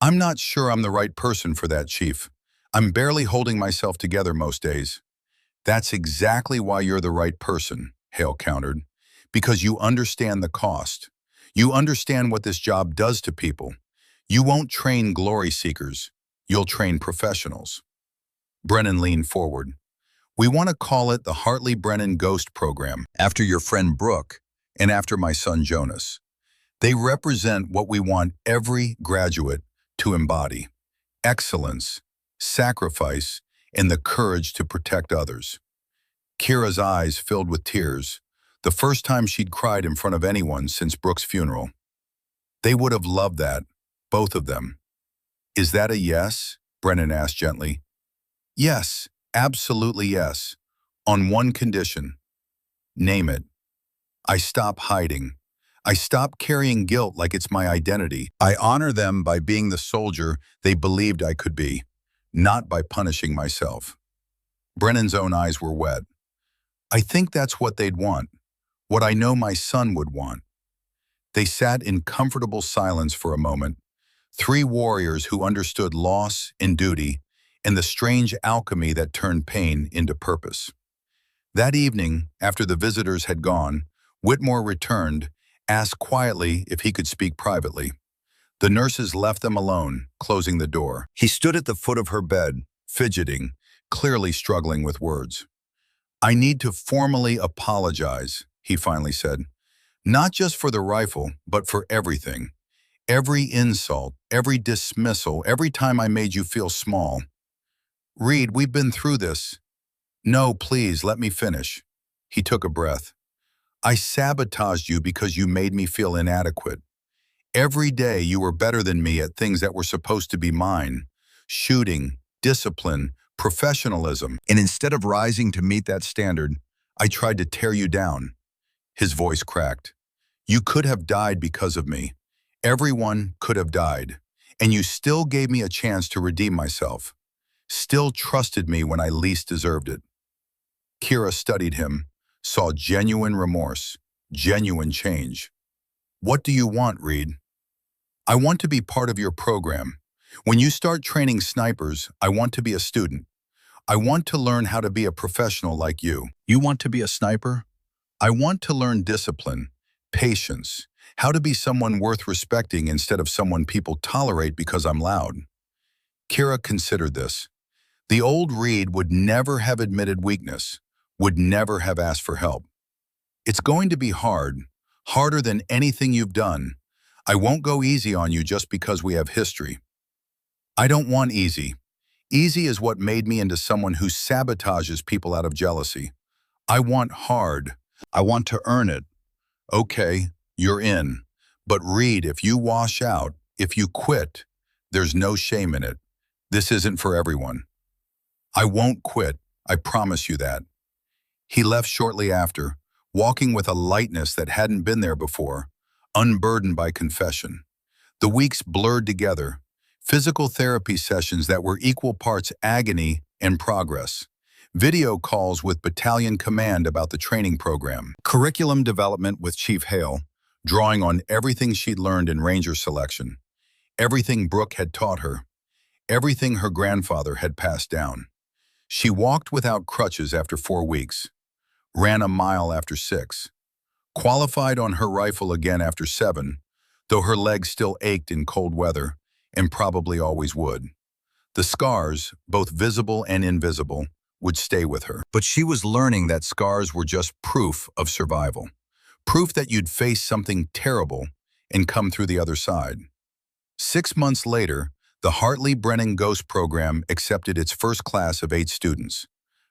I'm not sure I'm the right person for that, Chief. I'm barely holding myself together most days. That's exactly why you're the right person, Hale countered. Because you understand the cost. You understand what this job does to people. You won't train glory seekers. You'll train professionals. Brennan leaned forward. We want to call it the Hartley-Brennan Ghost Program, after your friend Brooke. and after my son Jonas. They represent what we want every graduate to embody: excellence, sacrifice, and the courage to protect others. Kira's eyes filled with tears, the first time she'd cried in front of anyone since Brooke's funeral. They would have loved that, both of them. Is that a yes? Brennan asked gently. Yes, absolutely yes. On one condition. Name it. I stop hiding. I stop carrying guilt like it's my identity. I honor them by being the soldier they believed I could be, not by punishing myself. Brennan's own eyes were wet. I think that's what they'd want, what I know my son would want. They sat in comfortable silence for a moment, three warriors who understood loss and duty and the strange alchemy that turned pain into purpose. That evening, after the visitors had gone, Whitmore returned, asked quietly if he could speak privately. The nurses left them alone, closing the door. He stood at the foot of her bed, fidgeting, clearly struggling with words. I need to formally apologize, he finally said. Not just for the rifle, but for everything. Every insult, every dismissal, every time I made you feel small. Reed, we've been through this. No, please, let me finish. He took a breath. I sabotaged you because you made me feel inadequate. Every day you were better than me at things that were supposed to be mine. Shooting, discipline, professionalism. And instead of rising to meet that standard, I tried to tear you down. His voice cracked. You could have died because of me. Everyone could have died. And you still gave me a chance to redeem myself. Still trusted me when I least deserved it. Kira studied him, saw genuine remorse, genuine change. What do you want, Reed? I want to be part of your program. When you start training snipers, I want to be a student. I want to learn how to be a professional like you. You want to be a sniper? I want to learn discipline, patience, how to be someone worth respecting instead of someone people tolerate because I'm loud. Kira considered this. The old Reed would never have admitted weakness, would never have asked for help. It's going to be hard, harder than anything you've done. I won't go easy on you just because we have history. I don't want easy. Easy is what made me into someone who sabotages people out of jealousy. I want hard. I want to earn it. Okay, you're in. But Reed, if you wash out, if you quit, there's no shame in it. This isn't for everyone. I won't quit, I promise you that. He left shortly after, walking with a lightness that hadn't been there before, unburdened by confession. The weeks blurred together, physical therapy sessions that were equal parts agony and progress, video calls with battalion command about the training program, curriculum development with Chief Hale, drawing on everything she'd learned in Ranger selection, everything Brooke had taught her, everything her grandfather had passed down. She walked without crutches after 4 weeks, ran a mile after 6, qualified on her rifle again after 7, though her legs still ached in cold weather, and probably always would. The scars, both visible and invisible, would stay with her. But she was learning that scars were just proof of survival. Proof that you'd face something terrible and come through the other side. 6 months later, the Hartley-Brennan Ghost program accepted its first class of 8 students.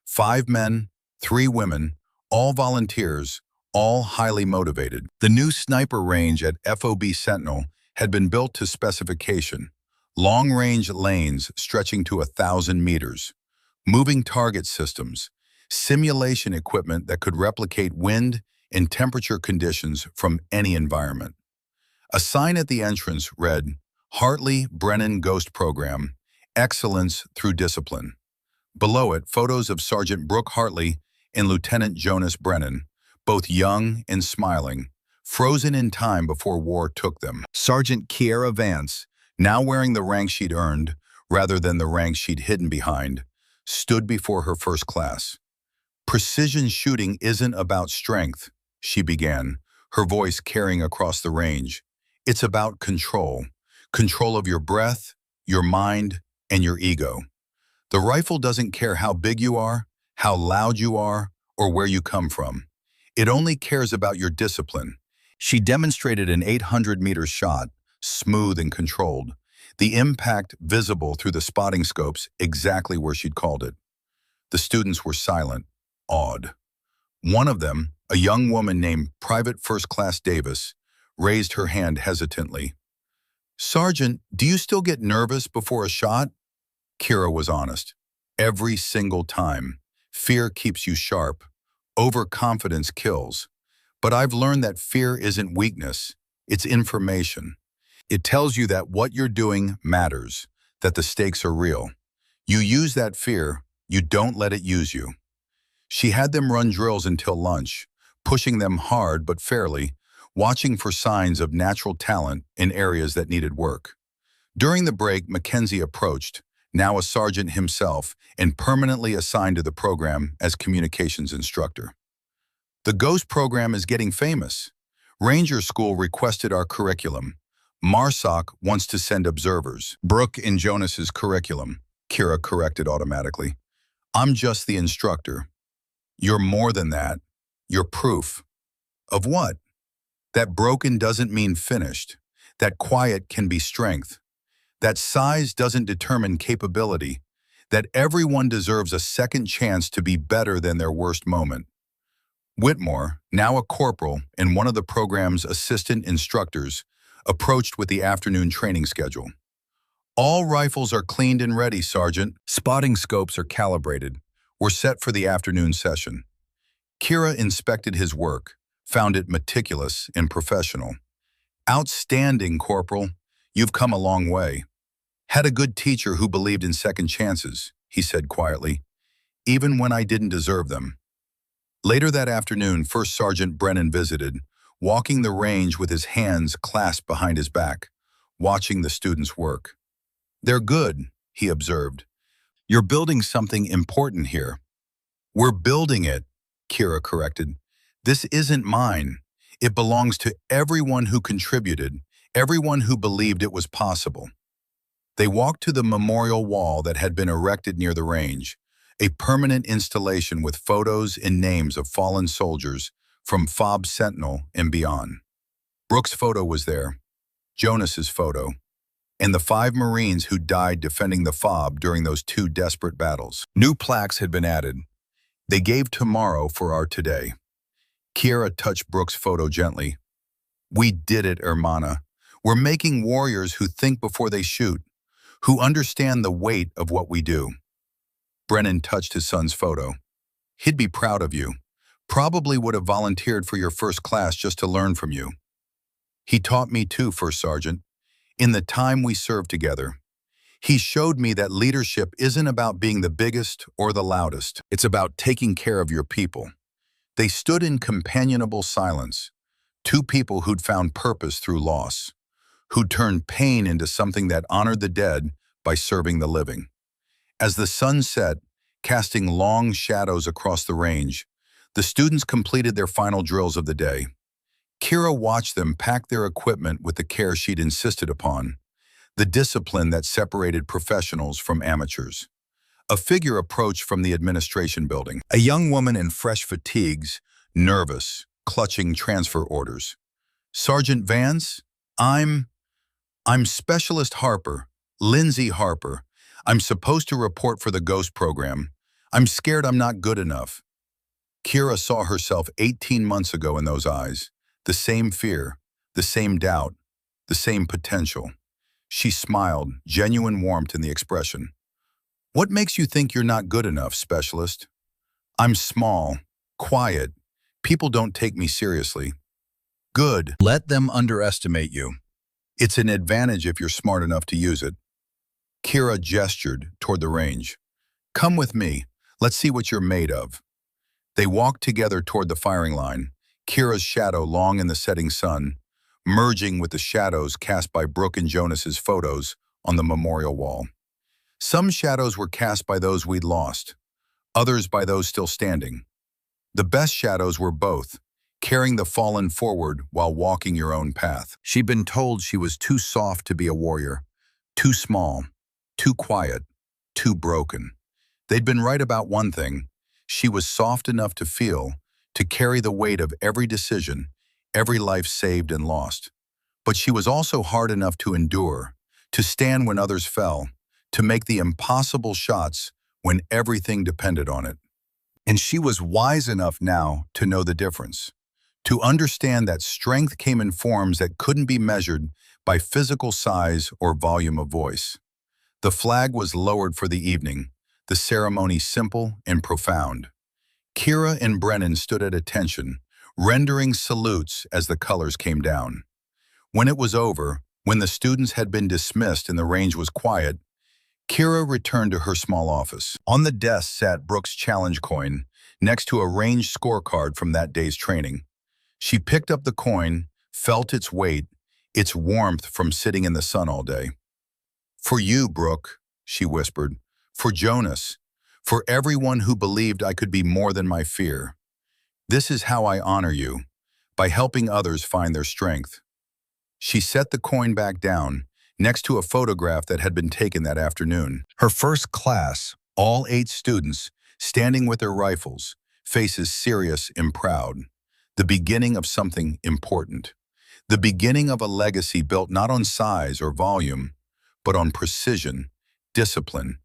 5 men, 3 women, all volunteers, all highly motivated. The new sniper range at FOB Sentinel had been built to specification. Long-range lanes stretching to 1,000 meters. Moving target systems. Simulation equipment that could replicate wind and temperature conditions from any environment. A sign at the entrance read, Hartley-Brennan Ghost Program, Excellence Through Discipline. Below it, photos of Sergeant Brooke Hartley and Lieutenant Jonas Brennan, both young and smiling, frozen in time before war took them. Sergeant Kiera Vance, now wearing the rank she'd earned, rather than the rank she'd hidden behind, stood before her first class. Precision shooting isn't about strength, she began, her voice carrying across the range. It's about control. Control of your breath, your mind, and your ego. The rifle doesn't care how big you are, how loud you are, or where you come from. It only cares about your discipline. She demonstrated an 800-meter shot, smooth and controlled, the impact visible through the spotting scopes exactly where she'd called it. The students were silent, awed. One of them, a young woman named Private First Class Davis, raised her hand hesitantly. "Sergeant, do you still get nervous before a shot?" Kira was honest. "Every single time. Fear keeps you sharp. Overconfidence kills. But I've learned that fear isn't weakness. It's information. It tells you that what you're doing matters, that the stakes are real. You use that fear, you don't let it use you." She had them run drills until lunch, pushing them hard but fairly, watching for signs of natural talent in areas that needed work. During the break, Mackenzie approached, now a sergeant himself and permanently assigned to the program as communications instructor. "The Ghost program is getting famous. Ranger School requested our curriculum. MARSOC wants to send observers. Brooke and Jonas's curriculum," Kira corrected automatically. "I'm just the instructor. You're more than that. You're proof." "Of what?" "That broken doesn't mean finished. That quiet can be strength. That size doesn't determine capability. That everyone deserves a second chance to be better than their worst moment." Whitmore, now a corporal and one of the program's assistant instructors, approached with the afternoon training schedule. "All rifles are cleaned and ready, Sergeant. Spotting scopes are calibrated. We're set for the afternoon session." Kira inspected his work, found it meticulous and professional. "Outstanding, Corporal. You've come a long way. Had a good teacher who believed in second chances," he said quietly, "even when I didn't deserve them." Later that afternoon, First Sergeant Brennan visited, walking the range with his hands clasped behind his back, watching the students work. "They're good," he observed. "You're building something important here." "We're building it," Kira corrected. "This isn't mine. It belongs to everyone who contributed, everyone who believed it was possible." They walked to the memorial wall that had been erected near the range, a permanent installation with photos and names of fallen soldiers from FOB Sentinel and beyond. Brooke's photo was there, Jonas's photo, and the 5 Marines who died defending the FOB during those 2 desperate battles. New plaques had been added. "They gave tomorrow for our today." Kiera touched Brooke's photo gently. "We did it, Hermana. We're making warriors who think before they shoot, who understand the weight of what we do." Brennan touched his son's photo. "He'd be proud of you. Probably would have volunteered for your first class just to learn from you." "He taught me too, First Sergeant. In the time we served together. He showed me that leadership isn't about being the biggest or the loudest. It's about taking care of your people." They stood in companionable silence, 2 people who'd found purpose through loss, who'd turned pain into something that honored the dead by serving the living. As the sun set, casting long shadows across the range, the students completed their final drills of the day. Kira watched them pack their equipment with the care she'd insisted upon, the discipline that separated professionals from amateurs. A figure approached from the administration building, a young woman in fresh fatigues, nervous, clutching transfer orders. "Sergeant Vance, I'm Specialist Harper, Lindsay Harper. I'm supposed to report for the Ghost program. I'm scared I'm not good enough." Kira saw herself 18 months ago in those eyes. The same fear, the same doubt, the same potential. She smiled, genuine warmth in the expression. "What makes you think you're not good enough, Specialist?" "I'm small, quiet. People don't take me seriously." "Good. Let them underestimate you. It's an advantage if you're smart enough to use it." Kira gestured toward the range. "Come with me. Let's see what you're made of." They walked together toward the firing line, Kira's shadow long in the setting sun, merging with the shadows cast by Brooke and Jonas's photos on the memorial wall. Some shadows were cast by those we'd lost, others by those still standing. The best shadows were both, carrying the fallen forward while walking your own path. She'd been told she was too soft to be a warrior, too small, too quiet, too broken. They'd been right about one thing. She was soft enough to feel, to carry the weight of every decision, every life saved and lost. But she was also hard enough to endure, to stand when others fell, to make the impossible shots when everything depended on it. And she was wise enough now to know the difference, to understand that strength came in forms that couldn't be measured by physical size or volume of voice. The flag was lowered for the evening, the ceremony simple and profound. Kira and Brennan stood at attention, rendering salutes as the colors came down. When it was over, when the students had been dismissed and the range was quiet, Kira returned to her small office. On the desk sat Brooke's challenge coin, next to a range scorecard from that day's training. She picked up the coin, felt its weight, its warmth from sitting in the sun all day. "For you, Brooke," she whispered, "for Jonas, for everyone who believed I could be more than my fear. This is how I honor you, by helping others find their strength." She set the coin back down, next to a photograph that had been taken that afternoon. Her first class, all 8 students, standing with their rifles, faces serious and proud. The beginning of something important. The beginning of a legacy built not on size or volume, but on precision, discipline,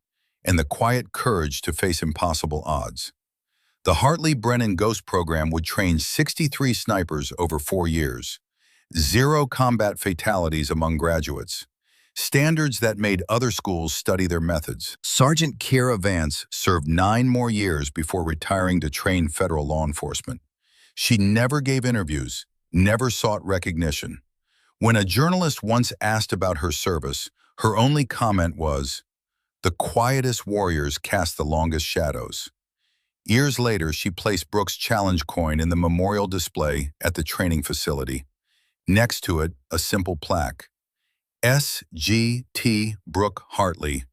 and the quiet courage to face impossible odds. The Hartley-Brennan Ghost program would train 63 snipers over 4 years. 0 combat fatalities among graduates. Standards that made other schools study their methods. Sergeant Kira Vance served 9 more years before retiring to train federal law enforcement. She never gave interviews, never sought recognition. When a journalist once asked about her service, her only comment was, "The quietest warriors cast the longest shadows." Years later, she placed Brooke's challenge coin in the memorial display at the training facility. Next to it, a simple plaque. S.G.T. Brooke Hartley.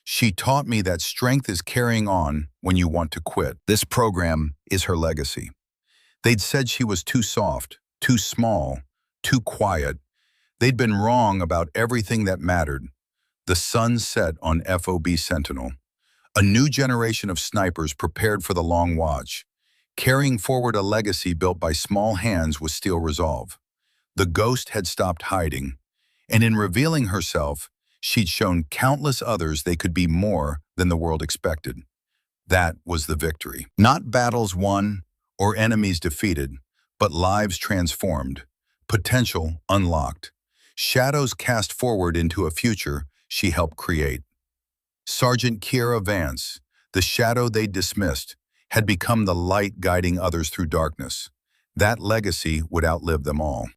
She taught me that strength is carrying on when you want to quit. This program is her legacy. They'd said she was too soft, too small, too quiet. They'd been wrong about everything that mattered. The sun set on FOB Sentinel. A new generation of snipers prepared for the long watch, carrying forward a legacy built by small hands with steel resolve. The ghost had stopped hiding, and in revealing herself, she'd shown countless others they could be more than the world expected. That was the victory. Not battles won or enemies defeated, but lives transformed, potential unlocked, shadows cast forward into a future she helped create. Sergeant Kira Vance, the shadow they dismissed, had become the light guiding others through darkness. That legacy would outlive them all.